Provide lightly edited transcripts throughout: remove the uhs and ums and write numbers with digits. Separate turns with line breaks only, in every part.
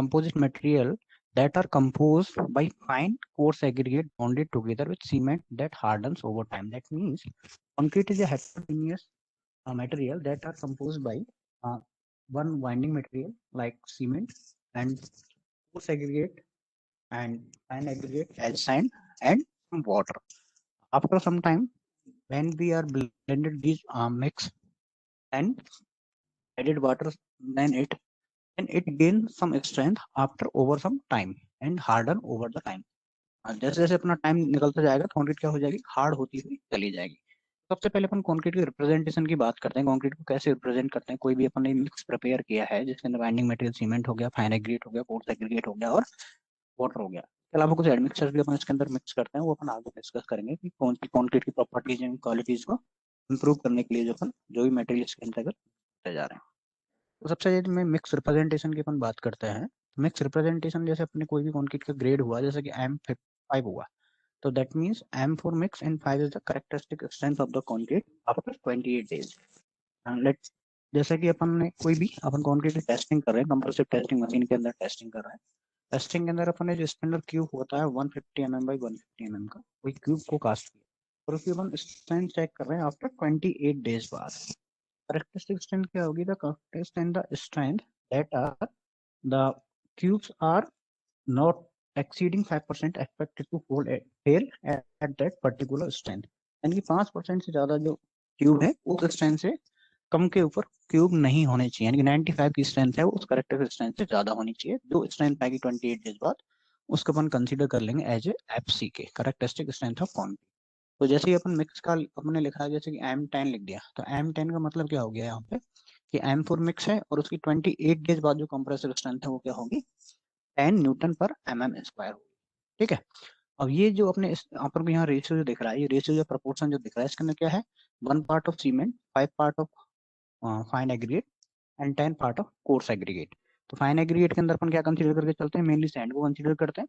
composite material that are composed by fine coarse aggregate bonded together with cement that hardens over time. That means concrete is a heterogeneous material that are composed by uh, one winding material like cement and coarse aggregate and fine aggregate as sand and some water. After some time, when we are blended these mix and added water, then it gains some strength after over some time and harden over the time. जैसे जैसे अपना time निकलता जाएगा concrete क्या हो जाएगी, hard होती हुई चली जाएगी। सबसे पहले अपन कंक्रीट की रिप्रेजेंटेशन की बात करते हैं। कंक्रीट को कैसे रिप्रेजेंट करते हैं? कोई भी अपन ने मिक्स प्रिपेयर किया है जिसके अंदर बाइंडिंग मटेरियल सीमेंट हो गया, फाइन एग्रीगेट हो गया, कोर्स एग्रीगेट हो गया और वाटर हो गया। इसके अलावा कुछ एडमिक्सचर भी अपन इसके अंदर मिक्स करते हैं, वो अपन आगे डिस्कस करेंगे कि कौन सी कंक्रीट की प्रॉपर्टीज एंड क्वालिटीज को इंप्रूव करने के लिए जो अपन जो भी मटेरियल इसके अंतर्गत जा रहे हैं। तो सबसे यदि में मिक्स रिप्रेजेंटेशन की अपन बात करते हैं, मिक्स रिप्रेजेंटेशन जैसे अपने कोई भी कंक्रीट का ग्रेड हुआ, जैसे कि M5 हुआ, तो that means M4 mix and 5 is the characteristic strength of the concrete after 28 days. Let's जैसे कि अपन ने कोई भी अपन कंक्रीट की टेस्टिंग कर रहे हैं, कंप्रेसिव टेस्टिंग मशीन के अंदर टेस्टिंग कर रहे हैं। टेस्टिंग के अंदर अपन ने जो स्टैंडर्ड क्यूब होता है 150 mm बाई 150 mm का, वही क्यूब को कास्ट किया और उसकी अपन स्ट्रेंथ चेक कर रहे हैं आफ्टर 28 डेज बाद। characteristic strength क्या होगी? The characteristic and the strength that are the cubes are not exceeding 5% expected to fail at that particular strength. यानी कि 5% से ज्यादा जो क्यूब है उस स्ट्रेंथ से कम के ऊपर क्यूब नहीं होने चाहिए। यानी कि 95 की स्ट्रेंथ है वो उस करेक्टिव स्ट्रेंथ से ज्यादा होनी चाहिए। जो स्ट्रेंथ पाएगी 28 डेज बाद उसको अपन कंसीडर कर लेंगे एज ए एफसी के करेक्टरिस्टिक स्ट्रेंथ ऑफ कॉन्क्रीट। तो जैसे ही अपन मिक्स का अपने लिखा है, जैसे कि M10 लिख दिया, तो M10 का मतलब क्या हो गया यहाँ पे कि M4 मिक्स है और उसकी 28 डेज बाद जो कंप्रेसिव स्ट्रेंथ है वो क्या होगी, 10 न्यूटन पर mm स्क्वायर होगी। ठीक है। अब ये जो अपने यहाँ पर भी यहाँ रेशियो जो दिख रहा है, ये रेशियो जो प्रोपोर्शन जो दिख रहा है, इसके अंदर क्या है, 1 part of cement, 5 part of fine aggregate and 10 part of coarse aggregate. तो फाइन एग्रीगेट के अंदर अपन क्या कंसीडर करके चलते हैं, मेनली सैंड को कंसीडर करते हैं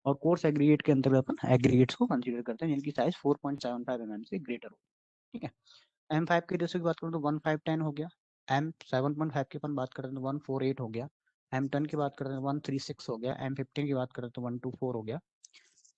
और कोर्स एग्रीगेट के अंदर अपन एग्रीगेट्स को कंसीडर करते हैं जिनकी साइज 4.75 mm से ग्रेटर हो। ठीक है। M5 की रेशियो की बात करूँ तो 1:5:10 हो गया। M7.5 की अपन बात करते हैं तो 1:4:8 हो गया। M10 की बात करते हैं 1:3:6 हो गया। M15 की बात करते हैं तो 1:2:4 हो गया।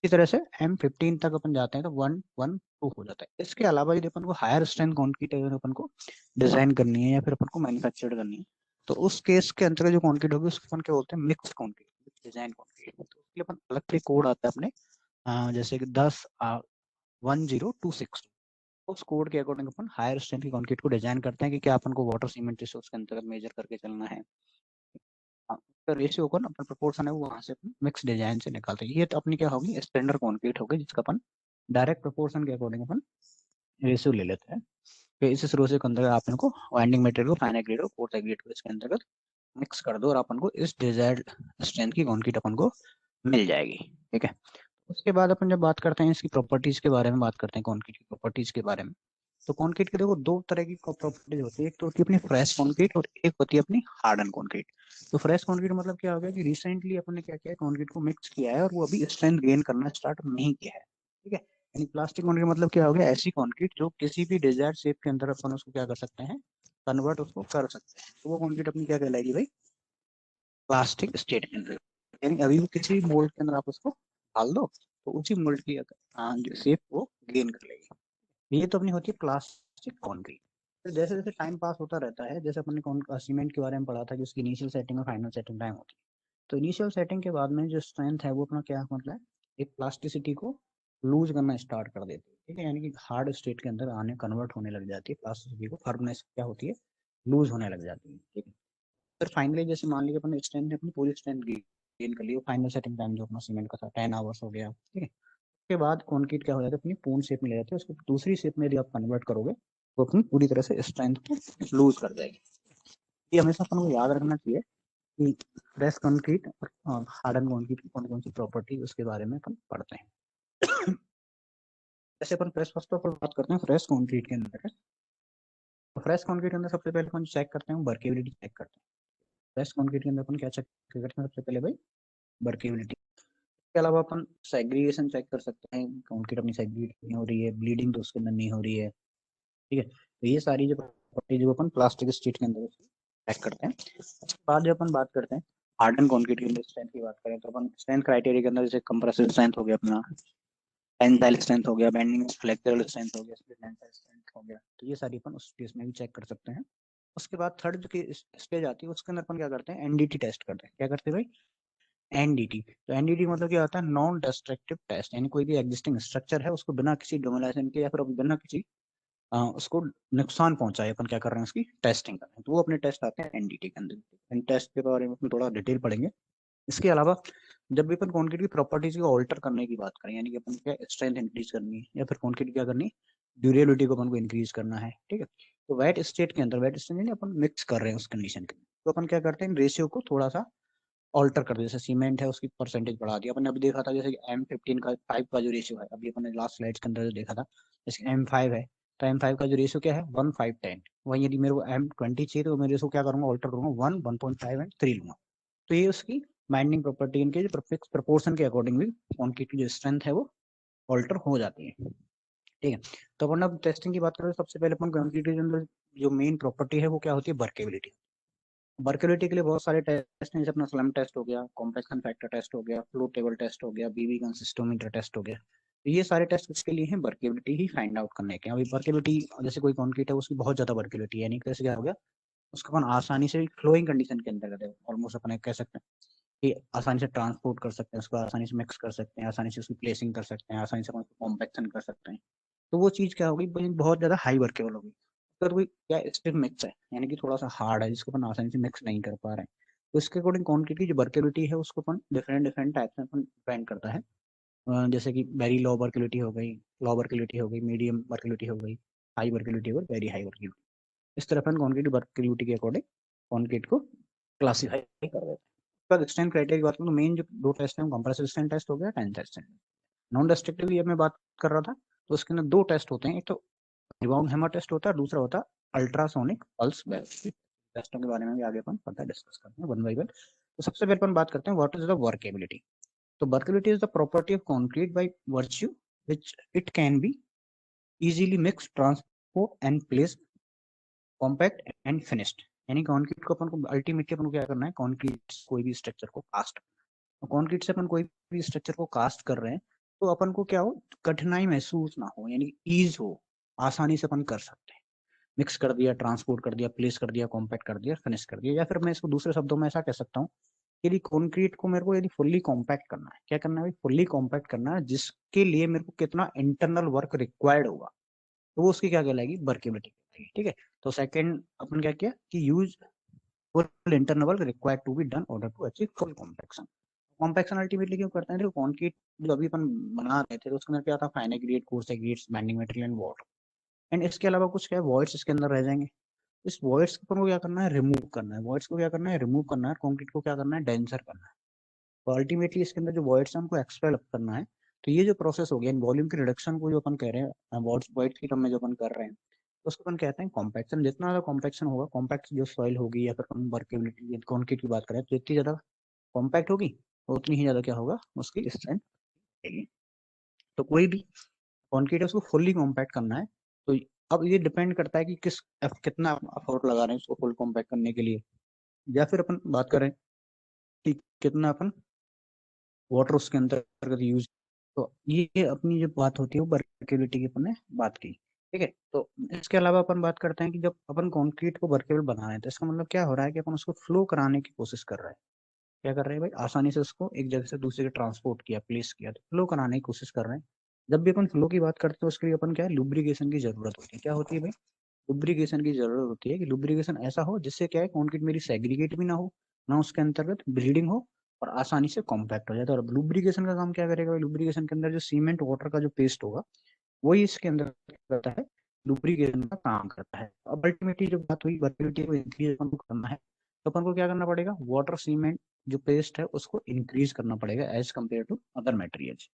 इसी तरह से M15 तक अपन जाते हैं तो 1:1:2 हो जाता है। इसके अलावा यदि अपन को हायर स्ट्रेंथ कंक्रीट अगर अपन को डिजाइन करनी है या फिर अपन को मैन्युफैक्चर करनी है, तो उस केस के अंतर्गत जो कंक्रीट होगी उसको अपन क्या बोलते हैं, मिक्स कंक्रीट, डिजाइन कंक्रीट। तो उसके लिए अपन अलग से कोड आता है अपने, जैसे कि 10-1026, उस कोड के अकॉर्डिंग अपन हायर स्ट्रेंथ की कंक्रीट को डिजाइन करते हैं कि क्या अपन को वाटर सीमेंट रिसोर्स के अंतर्गत मेजर करके चलना है। तो रेशियो को ना अपन प्रोपोर्शन है वो वहां से अपन मिक्स डिजाइन से निकालते हैं। ये तो अपनी क्या होगी, स्टैंडर्ड कंक्रीट होगी जिसका अपन डायरेक्ट प्रोपोर्शन के अकॉर्डिंग अपन रेशियो ले लेते हैं। फिर इस रेशियो के अंतर्गत आप इनको वाइंडिंग मटेरियल को, फाइन एग्रीगेट को, कोर्स एग्रीगेट को इसके अंतर्गत मिक्स कर दो और अपन को इस डिजायर्ड स्ट्रेंथ की कंक्रीट अपन को मिल जाएगी। ठीक है। उसके बाद अपन जब बात करते हैं इसकी प्रॉपर्टीज के बारे में, बात करते हैं कंक्रीट की प्रॉपर्टीज के बारे में, तो कंक्रीट के देखो दो तरह की प्रॉपर्टीज होती है। एक तो होती है अपनी फ्रेश कंक्रीट और एक होती है अपनी हार्डन कंक्रीट। तो फ्रेश कंक्रीट मतलब क्या हो गया कि रिसेंटली अपन ने क्या किया है, कंक्रीट को मिक्स किया है और वो अभी स्ट्रेंथ गेन करना स्टार्ट नहीं किया है। ठीक है। यानी प्लास्टिक कंक्रीट मतलब क्या हो गया, ऐसी कंक्रीट जो किसी भी डिजायर शेप के अंदर अपन उसको क्या कर सकते हैं, कन्वर्ट उसको कर सकते हैं। तो वो कंक्रीट अपनी क्या कहलाएगी भाई, प्लास्टिक स्टेट के अंदर। यानी अभी भी किसी मोल्ड के अंदर आप उसको डाल दो तो उसी मोल्ड की जो शेप वो गेन कर लेगी। ये तो अपनी होती है प्लास्टिक कंक्रीट। फिर जैसे जैसे टाइम पास होता रहता है, जैसे अपन ने सीमेंट के बारे में पढ़ा था कि उसकी इनिशियल सेटिंग और फाइनल सेटिंग टाइम होती है। तो इनिशियल सेटिंग के बाद में जो स्ट्रेंथ है वो अपना क्या मतलब है, एक प्लास्टिसिटी को लूज करना स्टार्ट कर देती है। ठीक है। यानी कि हार्ड स्टेट के अंदर आने कन्वर्ट होने लग जाती है, प्लास्टिसिटी को फर्मनेस क्या होती है, लूज होने लग जाती है। ठीक है। फिर फाइनली जैसे मान लीजिए अपन स्ट्रेंथ अपनी पूरी स्ट्रेंथ गेन कर ली, फाइनल सेटिंग टाइम जो अपना सीमेंट का था 10 आवर्स हो गया। ठीक है। उसके बाद कंक्रीट क्या हो जाता है, अपनी पूर्ण शेप में ले जाते हैं, उसको दूसरी शेप में यदि आप कन्वर्ट करोगे तो अपनी पूरी तरह से स्ट्रेंथ को लूज कर देगी। ये हमेशा अपन को याद रखना चाहिए कि फ्रेश कंक्रीट और हार्डन कंक्रीट की कौन कौन सी प्रॉपर्टी उसके बारे में अपन पढ़ते हैं। जैसे अपन फ्रेश फर्स्ट ऑफ ऑल बात करते हैं फ्रेश कंक्रीट के अंदर। तो फ्रेश कंक्रीट के अंदर सबसे पहले अपन चेक करते हैं वर्केबिलिटी चेक करते हैं। फ्रेश कंक्रीट के अंदर अपन क्या चेक करते हैं सबसे पहले भाई, वर्केबिलिटी। इसके अलावा अपन सेग्रीगेशन चेक कर सकते हैं, कंक्रीट अपनी सेग्रीगेट नहीं हो रही है, ब्लीडिंग तो उसके अंदर नहीं हो रही है। ठीक है। तो ये सारी जो प्रॉपर्टी जो अपन प्लास्टिक स्ट्रीट के अंदर चेक करते हैं। उसके बाद जो अपन बात करते हैं हार्डन कंक्रीट के अंदर स्ट्रेंथ की बात करें तो अपन स्ट्रेंथ क्राइटेरिया के अंदर जैसे कंप्रेसिव स्ट्रेंथ हो गया अपना, टेंसाइल स्ट्रेंथ हो गया, बेंडिंग फ्लेक्सुरल स्ट्रेंथ हो गया, स्प्लिट टेंसाइल स्ट्रेंथ हो गया, तो ये सारी अपन उस केस में भी चेक कर सकते हैं। उसके बाद थर्ड की स्टेज आती है, उसके अंदर अपन क्या करते हैं, एनडीटी टेस्ट करते हैं। क्या करते हैं भाई? एनडीटी। तो एनडीटी मतलब क्या होता है? नॉन डिस्ट्रक्टिव टेस्ट, यानी कोई भी एग्जिस्टिंग स्ट्रक्चर है उसको बिना किसी डोमिनेशन के या फिर बिना किसी उसको नुकसान पहुंचाए अपन क्या कर रहे हैं, उसकी टेस्टिंग कर रहे हैं, तो वो अपने टेस्ट आते हैं एनडीटी के अंदर। इन टेस्ट के बारे में अपन थोड़ा डिटेल पढ़ेंगे। इसके अलावा जब भी अपन कंक्रीट की प्रॉपर्टीज को ऑल्टर करने की बात करें, यानी कि अपन क्या स्ट्रेंथ इंक्रीज करनी है या फिर कंक्रीट क्या करनी है, ड्यूरेबिलिटी को अपन को इंक्रीज करना है, ठीक है। तो वेट स्टेट के अंदर, वेट स्टेट अपन मिक्स कर रहे हैं उस कंडीशन के, तो अपन क्या करते हैं, रेशियो को थोड़ा सा ऑल्टर कर दिया। जैसे सीमेंट है उसकी परसेंटेज बढ़ा दिया अपन ने, अभी देखा था जैसे M15 का 5 का जो रेशियो है, अभी अपन ने लास्ट स्लाइड्स के अंदर जो देखा था, जैसे M5 है, तो M5 का जो रेशियो क्या है, 1:5:10। वही यदि मेरे को M20 चाहिए तो मैं रेशियो क्या करूंगा, ऑल्टर करूंगा, 1, 1.5 एंड 3 लूंगा। तो ये उसकी बाइंडिंग प्रॉपर्टी इनके जो फिक्स प्रोपोर्शन के अकॉर्डिंग भी कंक्रीट की जो स्ट्रेंथ है वो ऑल्टर हो जाती है, ठीक है। तो अपन अब टेस्टिंग की बात करें तो सबसे पहले अपन कंक्रीट के अंदर जो मेन प्रॉपर्टी है वो क्या होती है, वर्केबिलिटी। वर्केबिलिटी के लिए बहुत सारे टेस्ट हैं, जैसे अपना स्लम टेस्ट हो गया, कॉम्प्लेक्शन फैक्टर टेस्ट हो गया, फ्लो टेबल टेस्ट हो गया, बीबी कंसिस्टोमीटर टेस्ट हो गया। तो ये सारे टेस्ट किसके लिए हैं, वर्केबिलिटी ही फाइंड आउट करने के। अभी वर्केबिलिटी जैसे कोई कॉन्क्रीट है उसकी बहुत ज्यादा वर्केबिलिटी है, यानी कैसे क्या हो गया, उसको अपन आसानी से फ्लोइंग कंडीशन के अंदर करते हैं, ऑलमोस्ट अपन कह सकते हैं कि आसानी से ट्रांसपोर्ट कर सकते हैं उसको, आसानी से मिक्स कर सकते हैं, आसानी से उसकी प्लेसिंग कर सकते हैं, आसानी से अपन उसको कॉम्पैक्शन कर सकते हैं। तो वो चीज क्या होगी, बहुत ज्यादा हाई वर्केबल होगी। अगर कोई क्या स्टिफ मिक्स है, यानी कि थोड़ा सा हार्ड है जिसको अपन आसानी से मिक्स नहीं कर पा रहे हैं, तो इसके अकॉर्डिंग क्वांटिटी की जो वर्केबिलिटी है उसको अपन डिफरेंट डिफरेंट टाइप में अपन डिपेंड करता है। जैसे कि वेरी लो वर्केबिलिटी हो गई, लो वर्केबिलिटी हो गई, मीडियम वर्केबिलिटी हो गई, हाई वर्केबिलिटी और वेरी हाई वर्केबिलिटी। इस तरह अपन क्वांटिटी वर्केबिलिटी के अकॉर्डिंग क्वांटिटी को क्लासीफाई कर देते हैं। पर स्ट्रेंथ क्राइटेरिया की बात करूँ तो मेन जो दो टेस्ट है, कंप्रेसिव स्ट्रेंथ टेस्ट हो गया, टेंसाइल स्ट्रेंथ। नॉन डिस्ट्रक्टिव ये मैं बात कर रहा था, तो उसके अंदर दो टेस्ट होते हैं, एक तो रिबाउंड हैमर टेस्ट होता है, दूसरा होता है अल्ट्रासोनिक पल्स वेव। टेस्टों के बारे में भी आगे अपन पता डिस्कस करते हैं वन बाय वन। तो सबसे पहले अपन बात करते हैं व्हाट इज द वर्केबिलिटी। तो workability is the property of concrete by virtue which it can be easily mix, transport and place, compact and finished. यानी कंक्रीट को अपन को अल्टीमेटली अपन को क्या करना है, कंक्रीट कोई भी स्ट्रक्चर को कास्ट, कंक्रीट से अपन कोई भी स्ट्रक्चर को कास्ट कर रहे हैं तो अपन को क्या हो, कठिनाई महसूस ना हो, यानी ईज हो, आसानी से अपन कर सकते हैं। मिक्स कर दिया, ट्रांसपोर्ट कर दिया, प्लेस कर दिया, कॉम्पैक्ट कर दिया, फिनिश कर दिया। या फिर मैं इसको दूसरे शब्दों में ऐसा कह सकता हूँ, यदि कॉन्क्रीट को मेरे को यदि फुल्ली कॉम्पैक्ट करना है, क्या करना है, फुल्ली कॉम्पैक्ट करना है, जिसके लिए मेरे को कितना इंटरनल वर्क रिक्वायर्ड होगा, तो वो उसकी क्या कहलाएगी, वर्केबिलिटी कहलाएगी, ठीक है। तो सेकंड अपन क्या किया कि useful internal work required to be done order to achieve full compaction. Compaction ultimately क्यों करते हैं, देखो कॉन्क्रीट जो अभी अपन बना रहे थे तो उसके अंदर क्या था, final grade, course grades, binding material and water, and इसके अलावा कुछ क्या वॉइड्स इसके अंदर रह जाएंगे। इस वॉइड्स को क्या करना है, रिमूव करना है। वॉइड्स को क्या करना है, रिमूव करना है। कंक्रीट को क्या करना है, डेंसर करना है। तो अल्टीमेटली इसके अंदर जो वॉइड्स है उनको एक्सपेल करना है। तो ये जो प्रोसेस हो गया, वॉल्यूम की रिडक्शन को जो अपन कह रहे हैं, वॉइड्स की टर्म में जो अपन कर रहे हैं, तो उसको अपन कहते हैं कॉम्पैक्शन। जितना ज्यादा कॉम्पैक्शन होगा, कॉम्पैक्ट जो सॉइल होगी या फिर हम वर्केबिलिटी कंक्रीट की बात करें, तो जितनी ज्यादा कॉम्पैक्ट होगी उतनी ही ज्यादा क्या होगा, उसकी स्ट्रेंथ रहेगी। तो कोई भी कंक्रीट है उसको फुल्ली कॉम्पैक्ट करना है, तो अब ये डिपेंड करता है कि कितना एफर्ट लगा रहे हैं उसको फुल कॉम्पैक्ट करने के लिए, या फिर अपन बात करें कि कितना अपन वाटर उसके अंतर्गत यूज। तो ये अपनी जो बात होती है वो वर्केबिलिटी की अपन ने बात की, ठीक है। तो इसके अलावा अपन बात करते हैं कि जब अपन कंक्रीट को वर्केबल बना रहे हैं तो इसका मतलब क्या हो रहा है कि अपन उसको फ्लो कराने की कोशिश कर रहे हैं। क्या कर रहे हैं भाई, आसानी से उसको एक जगह से दूसरी जगह ट्रांसपोर्ट किया, प्लेस किया, तो फ्लो कराने की कोशिश कर रहे हैं। जब भी अपन फ्लो की बात करते हैं उसके लिए अपन क्या है, लुब्रिकेशन की जरूरत होती है। क्या होती है भाई, लुब्रिकेशन की जरूरत होती है, कि लुब्रिकेशन ऐसा हो जिससे क्या है, कंक्रीट मेरी सेग्रीगेट भी ना हो, ना उसके अंतर्गत ब्लीडिंग हो, और आसानी से कॉम्पैक्ट हो जाए। तो लुब्रिकेशन का काम क्या करेगा, लुब्रिकेशन के अंदर जो सीमेंट वाटर का जो पेस्ट होगा वही इसके अंदर करता है, लुब्रिकेशन का काम करता है। अब अल्टीमेटली जो बात हुई वर्टिलिटी को इंक्रीज अपन को करना है, तो अपन को क्या करना पड़ेगा, वाटर सीमेंट जो पेस्ट है उसको इंक्रीज करना पड़ेगा as compare to other materials.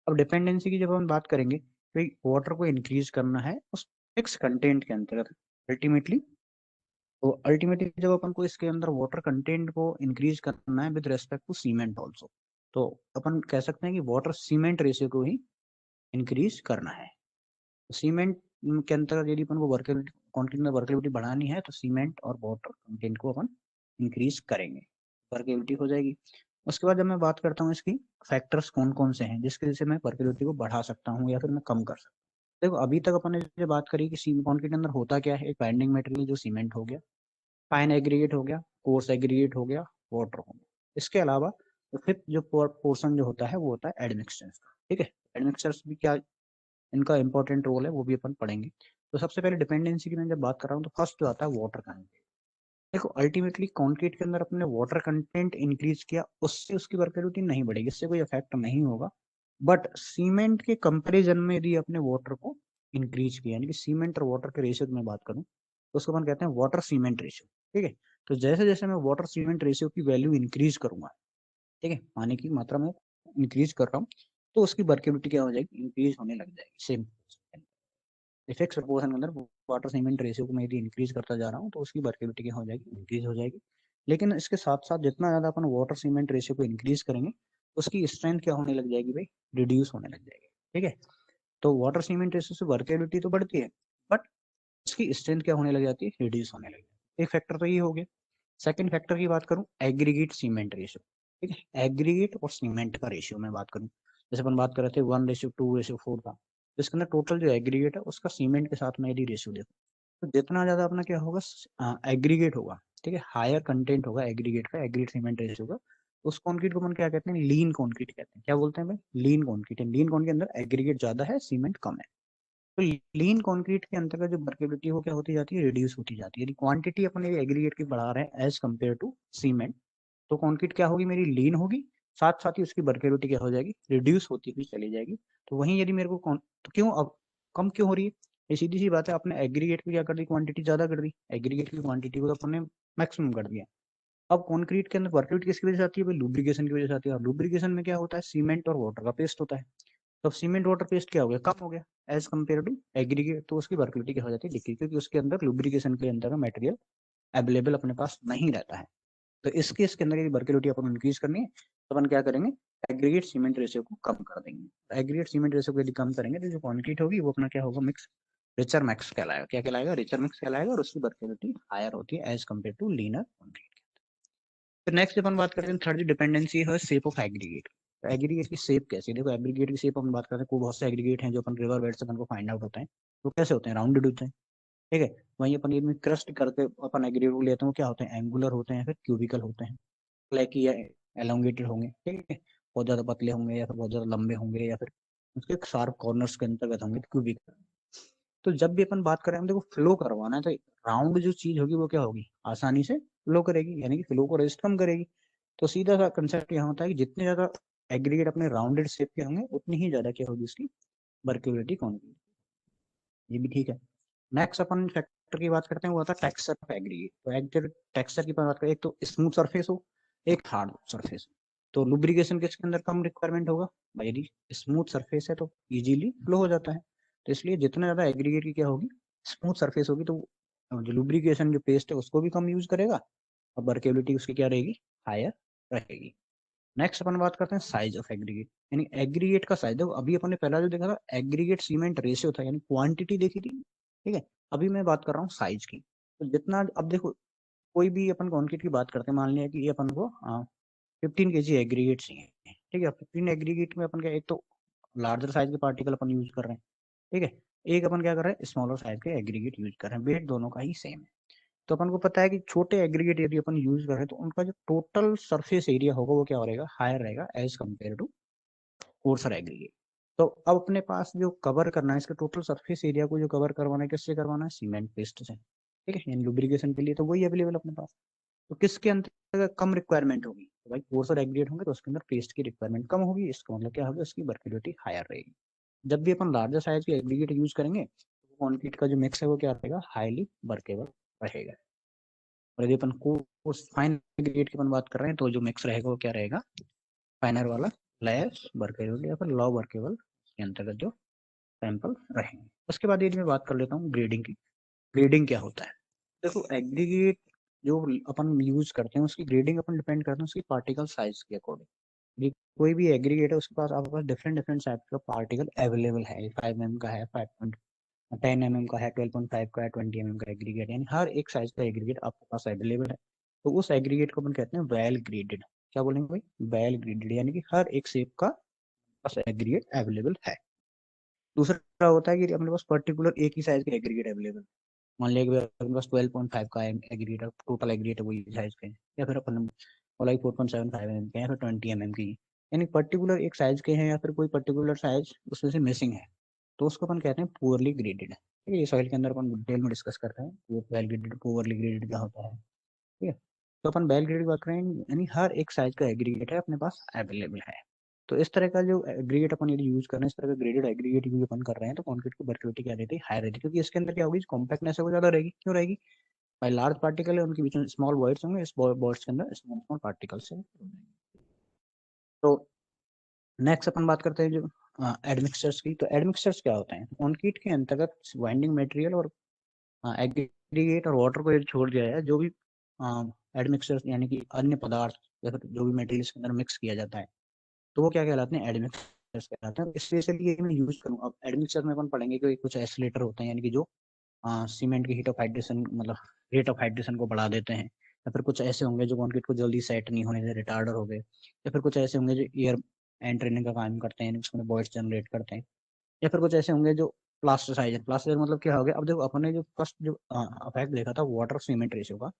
अब डिपेंडेंसी की जब हम बात करेंगे तो वाटर को इंक्रीज करना है उस फिक्स कंटेंट के अंतर्गत अल्टीमेटली। तो अल्टीमेटली जब अपन को इसके अंदर वाटर कंटेंट को इंक्रीज करना है with respect to cement also, तो अपन कह सकते हैं कि वाटर सीमेंट रेशियो को ही इंक्रीज करना है। सीमेंट के अंतर्गत यदि अपन को वर्केबिलिटी कंटेंट में वर्केबिलिटी बढ़ानी है तो सीमेंट और वाटर कंटेंट को अपन इंक्रीज करेंगे। वर्केबिलिटी हो जाएगी। उसके बाद जब मैं बात करता हूँ इसकी फैक्टर्स कौन कौन से हैं जिसकी वजह से मैं वर्केबिलिटी को बढ़ा सकता हूँ या फिर मैं कम कर सकता हूँ। देखो अभी तक अपन ने जो बात करी कि कंक्रीट के अंदर होता क्या है, एक बाइंडिंग मटेरियल जो सीमेंट हो गया, फाइन एग्रीगेट हो गया, कोर्स एग्रीगेट हो गया, वाटर हो गया। इसके अलावा तो फिफ्थ जो पोर्शन जो होता है वो होता है एडमिक्सचर्स का। ठीक है, एडमिक्सचर्स भी क्या, इनका इंपॉर्टेंट रोल है, वो भी अपन पढ़ेंगे। तो सबसे पहले डिपेंडेंसी की मैं जब बात कर रहा हूँ तो फर्स्ट जो आता है वाटर कंटेंट। देखो अल्टीमेटली कंक्रीट के अंदर अपने वाटर कंटेंट इंक्रीज किया, उससे उसकी वर्केबिलिटी नहीं बढ़ेगी, इससे कोई इफेक्ट नहीं होगा। बट सीमेंट के कंपैरिजन में यदि अपने वाटर को इंक्रीज किया, यानी कि सीमेंट और वाटर के रेशियो की मैं बात करूं तो उसको अपन कहते हैं वाटर सीमेंट रेशियो। ठीक है, तो जैसे जैसे मैं वाटर सीमेंट रेशियो की वैल्यू इंक्रीज करूंगा, ठीक है, पानी की मात्रा में इंक्रीज कर रहा हूँ, तो उसकी वर्केबिलिटी क्या हो जाएगी, इंक्रीज होने लग जाएगी। सेम फिक्स प्रोपोर्शन के अंदर वाटर सीमेंट रेशियो को मैं यदि इंक्रीज करता जा रहा हूँ तो उसकी वर्केबिलिटी क्या हो जाएगी, इंक्रीज हो जाएगी। लेकिन इसके साथ साथ जितना ज्यादा अपन वाटर सीमेंट रेशियो को इंक्रीज करेंगे उसकी स्ट्रेंथ क्या होने लग जाएगी भाई, रिड्यूस होने लग जाएगी। ठीक है, तो वाटर सीमेंट रेशियो से वर्केबिलिटी तो बढ़ती है बट उसकी स्ट्रेंथ क्या होने लग जाती है, रिड्यूस होने लग जाती है। एक फैक्टर तो ये हो गया। सेकंड फैक्टर की बात करूं, एग्रीगेट सीमेंट रेशियो। ठीक है, एग्रीगेट और सीमेंट का रेशियो में बात करूं, जैसे अपन बात कर रहे थे 1:2:4 का, तो इसके अंदर टोटल जो एग्रीगेट है उसका सीमेंट के साथ में यदि रेशियो देखो तो जितना ज्यादा अपना क्या होगा, एग्रीगेट होगा, ठीक है, हायर कंटेंट होगा एग्रीगेट का, एग्रीगेट सीमेंट रेशियो का, उस कॉन्क्रीट को अपन क्या कहते हैं, लीन कॉन्क्रीट कहते हैं। क्या बोलते हैं भाई, लीन कॉन्क्रीट है। लीन कॉन्क्रीट के अंदर एग्रीगेट ज्यादा है, सीमेंट कम है। तो लीन कंक्रीट के अंतर्गत जो वर्केबिलिटी हो क्या होती जाती है, रिड्यूस होती जाती है। यदि क्वांटिटी अपन एग्रीगेट की बढ़ा रहे हैं एज कम्पेयर टू सीमेंट, तो कंक्रीट क्या होगी, मेरी लीन होगी, साथ साथ ही उसकी वर्केबिलिटी क्या हो जाएगी, रिड्यूस होती हुई चली जाएगी। तो वहीं यदि मेरे को तो क्यों अब कम क्यों हो रही है, ये सीधी सी बात है, आपने एग्रीगेट की क्या कर दी, क्वांटिटी ज्यादा कर दी, एग्रीगेट की क्वांटिटी को तो अपन ने मैक्सिमम कर दिया। अब कंक्रीट के अंदर वर्केबिलिटी किसकी वजह से आती है भाई, लुब्रिकेशन की वजह से आती है। और लुब्रिकेशन में क्या होता है, सीमेंट और वाटर का पेस्ट होता है। तो सीमेंट वाटर पेस्ट क्या हो गया, कम हो गया एज कम्पेयर टू एग्रीगेट, तो उसकी वर्केबिलिटी क्या हो जाती है, डिक्रीज, क्योंकि उसके अंदर लुब्रिकेशन के अंदर का मटेरियल अवेलेबल अपने पास नहीं रहता है। तो इसके इसके अंदर की वर्केबिलिटी अपन इंक्रीज करनी है तो अपन क्या करेंगे, एग्रीगेट सीमेंट रेशियो को कम कर देंगे। एग्रीगेट सीमेंट रेशियो को यदि कम करेंगे तो जो क्वांटिटी होगी वो अपना क्या होगा, मिक्स रिचर मैक्स कहलाएगा। क्या कहलाएगा, रिचर मिक्स कहलाएगा, और उसकी वर्केबिलिटी हायर होती है as compare to leaner quantity. फिर नेक्स्ट अपन बात करते हैं थर्ड डिपेंडेंसी है शेप ऑफ एग्रीगेट। एग्रीगेट की शेप कैसी है, देखो एग्रीगेट की शेप अपन बात करते हैं, को बहुत से एग्रीगेट हैं जो अपन रिवर बेड से अपन को फाइंड आउट होते हैं, तो कैसे होते हैं, राउंडेड होते हैं। ठीक है, वहीं अपन ये क्रस्ट करके अपन एग्रीगेट को लेते हैं, वो क्या होते हैं, एंगुलर होते हैं, फिर क्यूबिकल होते हैं, फ्लैकी या एलोंगेटेड होंगे। ठीक है, बहुत ज्यादा पतले होंगे या फिर बहुत ज्यादा लंबे होंगे या फिर उसके शार्प कॉर्नर्स के अंतर्गत होंगे, क्यूबिकल। तो जब भी अपन बात करें, हम देखो फ्लो करवाना है तो राउंड जो चीज होगी वो क्या होगी, आसानी से फ्लो करेगी, यानी कि फ्लो को रेजिस्ट कम करेगी। तो सीधा सा कंसेप्ट यहाँ होता है कि जितने ज्यादा एग्रीगेट अपने राउंडेड शेप के होंगे उतनी ही ज्यादा क्या होगी उसकी वर्केबिलिटी कौन होगी। ये भी ठीक है। नेक्स्ट अपन फैक्टर की बात करते हैं, वो आता है टेक्सचर ऑफ एग्रीगेट। तो एग्रीगेट टेक्सचर की बात करें, एक तो स्मूथ सरफेस हो, एक हार्ड सरफेस हो। तो लुब्रिकेशन किसके अंदर कम रिक्वायरमेंट होगा भाई, यदि स्मूथ सरफेस है तो इजीली फ्लो हो जाता है। तो इसलिए जितना ज्यादा एग्रीगेट की क्या होगी, स्मूथ सरफेस होगी, तो जो लुब्रिकेशन जो पेस्ट है उसको भी कम यूज करेगा और वर्केबिलिटी उसकी क्या रहेगी, हायर रहेगी। नेक्स्ट अपन बात करते हैं साइज ऑफ एग्रीगेट, यानी एग्रीगेट का साइज। देखो अभी अपन ने पहला जो देखा था एग्रीगेट सीमेंट रेशियो था, यानी क्वांटिटी देखी थी। ठीक है, अभी मैं बात कर रहा हूँ साइज की। तो जितना अब देखो, कोई भी अपन कंक्रीट की बात करते हैं, मान लिया कि ये अपन को 15 kg एग्रीगेट चाहिए। ठीक है, 15 एग्रीगेट में अपन क्या, एक तो लार्जर साइज के पार्टिकल अपन यूज कर रहे हैं, ठीक है, एक अपन क्या कर रहे हैं, स्मॉलर साइज के एग्रीगेट यूज कर रहे हैं, वेट दोनों का ही सेम है। तो अपन को पता है कि छोटे एग्रीगेट यदि अपन यूज करें तो उनका जो टोटल सरफेस एरिया होगा वो क्या रहेगा, हायर रहेगा as compare to coarser aggregate. तो अब अपने पास जो कवर करना है, इसके टोटल सरफेस एरिया को जो कवर करवाना है, किससे करवाना है, सीमेंट पेस्ट से। ठीक है, यानी लुब्रिकेशन के लिए तो वही अवेलेबल अपने पास। तो किसके अंदर कम रिक्वायरमेंट होगी, तो भाई कोर्सर एग्रीगेट होंगे तो उसके अंदर पेस्ट की रिक्वायरमेंट कम होगी, इसका मतलब क्या होगा, उसकी वर्केबिलिटी हायर रहेगी। जब भी अपन लार्जर साइज के एग्रीगेट यूज करेंगे तो कॉन्क्रीट का जो मिक्स है वो क्या रहेगा, हाईली वर्केबल रहेगा। और यदि अपन को उस फाइन एग्रीगेट की अपन बात कर रहे हैं तो जो मिक्स रहेगा वो क्या रहेगा, फाइनर वाला, लेस वर्केबल या फिर लो वर्केबल के अंतर्गत जो सैंपल रहेंगे। उसके बाद यदि मैं बात कर लेता हूँ ग्रेडिंग की। ग्रेडिंग क्या होता है, देखो एग्रीगेट जो अपन यूज करते हैं उसकी ग्रेडिंग अपन डिपेंड करते हैं उसकी पार्टिकल साइज के अकॉर्डिंग। कोई भी एग्रीगेट है उसके पास आपके पास डिफरेंट डिफरेंट टाइप का पार्टिकल अवेलेबल है, 5 mm का है, 5.10 mm का है, 12.5 का है, 20 mm का एग्रीगेट, यानी हर एक साइज का एग्रीगेट आपके पास अवेलेबल है। तो उस एग्रीगेट को अपन कहते हैं वेल ग्रेडेड। क्या बोलेंगे भाई? वेल ग्रेडेड, यानी कि हर एक शेप का बस एग्रीगेट अवेलेबल है। दूसरा होता है कि अपने पास पर्टिकुलर एक ही साइज का एग्रीगेट अवेलेबल, मान लिया कि अपने पास 12.5 का एग्रीगेट, टोटल एग्रीगेट वही साइज के हैं, या फिर अपन बोला 4.75 mm के हैं, या फिर 20 mm की, यानी पर्टिकुलर एक साइज के हैं, या फिर कोई पर्टिकुलर साइज उसमें से मिसिंग है, तो उसको अपन कहते हैं पुअरली ग्रेडेड। ठीक है, ये सॉइल के अंदर अपन डिटेल में डिस्कस करते हैं वो वेल ग्रेडेड पुअरली ग्रेडेड क्या होता है। ठीक है, तो अपन वेल ग्रेडेड बात करें, यानी हर एक साइज का एग्रीगेट है अपने पास अवेलेबल है। तो इस तरह का जो एग्रीगेट अपन यदि यूज कर रहे हैं, इस तरह का ग्रेडेड एग्रीगेट यूज अपन कर रहे हैं, तो कंक्रीट की वर्टिलिटी क्या रहती है? हाई रहती है, क्योंकि इसके अंदर क्या होगी? कॉम्पैक्टनेस है वो ज्यादा रहेगी। क्यों रहेगी? भाई लार्ज पार्टिकल है, उनके बीच में स्मॉल वॉइड्स होंगे, इस वॉइड्स के अंदर स्मॉल स्मॉल पार्टिकल्स है। तो नेक्स्ट अपन बात करते हैं जो एडमिक्सचर्स की। तो एडमिक्सचर्स क्या होते हैं? कंक्रीट के अंतर्गत बाइंडिंग मटेरियल और एग्रीगेट और वाटर को छोड़ दिया है, जो भी एडमिक्सचर्स यानी कि अन्य पदार्थ या फिर जो भी मटेरियल के अंदर मिक्स किया जाता है, तो वो क्या कहलाते हैं? एडमिक्सचर्स कहलाते हैं। इसलिए मैं यूज करूँ, अब एडमिक्सचर में अपन पढ़ेंगे कि कुछ एसिलेटर होते हैं, यानी कि जो सीमेंट की हीट ऑफ हाइड्रेशन मतलब रेट ऑफ हाइड्रेशन को बढ़ा देते हैं, या फिर कुछ ऐसे होंगे जो कंक्रीट को जल्दी सेट नहीं होने से रिटार्डर हो गए, या फिर कुछ ऐसे होंगे जो एयर एंट्रेनिंग का काम करते हैं, उसमें वॉइस जनरेट करते हैं, या फिर कुछ ऐसे होंगे जो प्लास्टिसाइजर। प्लास्टिसाइजर मतलब क्या हो गया? अब देखो अपन ने जो फर्स्ट जो इफेक्ट देखा था वाटर सीमेंट रेशियो का,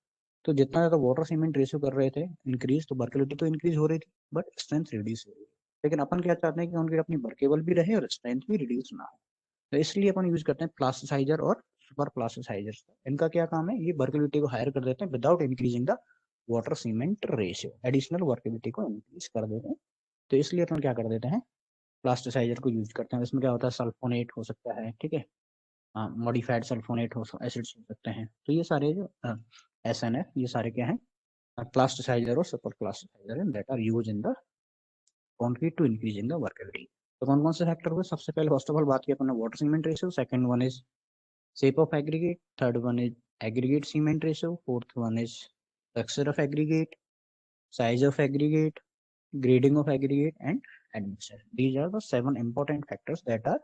तो जितना ज्यादा वाटर सीमेंट रेशियो कर रहे थे इंक्रीज, तो वर्केबिलिटी तो इंक्रीज हो रही थी, बट स्ट्रेंथ रिड्यूस हो रही है। लेकिन अपन क्या चाहते हैं कि उनकी अपनी वर्केबल भी रहे और स्ट्रेंथ भी रिड्यूस ना हो, तो इसलिए अपन यूज करते हैं प्लास्टिसाइजर और सुपर प्लास्टिसाइजर। इनका क्या काम है? ये वर्केबिलिटी को हायर कर देते हैं without increasing the water cement ratio, additional workability को इंक्रीज कर देते हैं। तो इसलिए अपन क्या कर देते हैं? प्लास्टिसाइजर को यूज करते हैं। इसमें क्या होता है? सल्फोनेट हो सकता है, ठीक है, मॉडिफाइड सल्फोनेट हो एसिड्स हो सकते हैं। तो ये सारे जो SNF, ये सारे क्या हैं? प्लास्टिसाइजर और super plasticizer that are use in the concrete to increase in the workability. तो कौन कौन से फैक्टर हुए? सबसे पहले फर्स्ट ऑफ ऑल बात की अपन ने water cement ratio, second one is shape of aggregate, third one is aggregate cement ratio, fourth one is texture of aggregate, size of aggregate, grading of aggregate, and admixture. These are the 7 important factors that are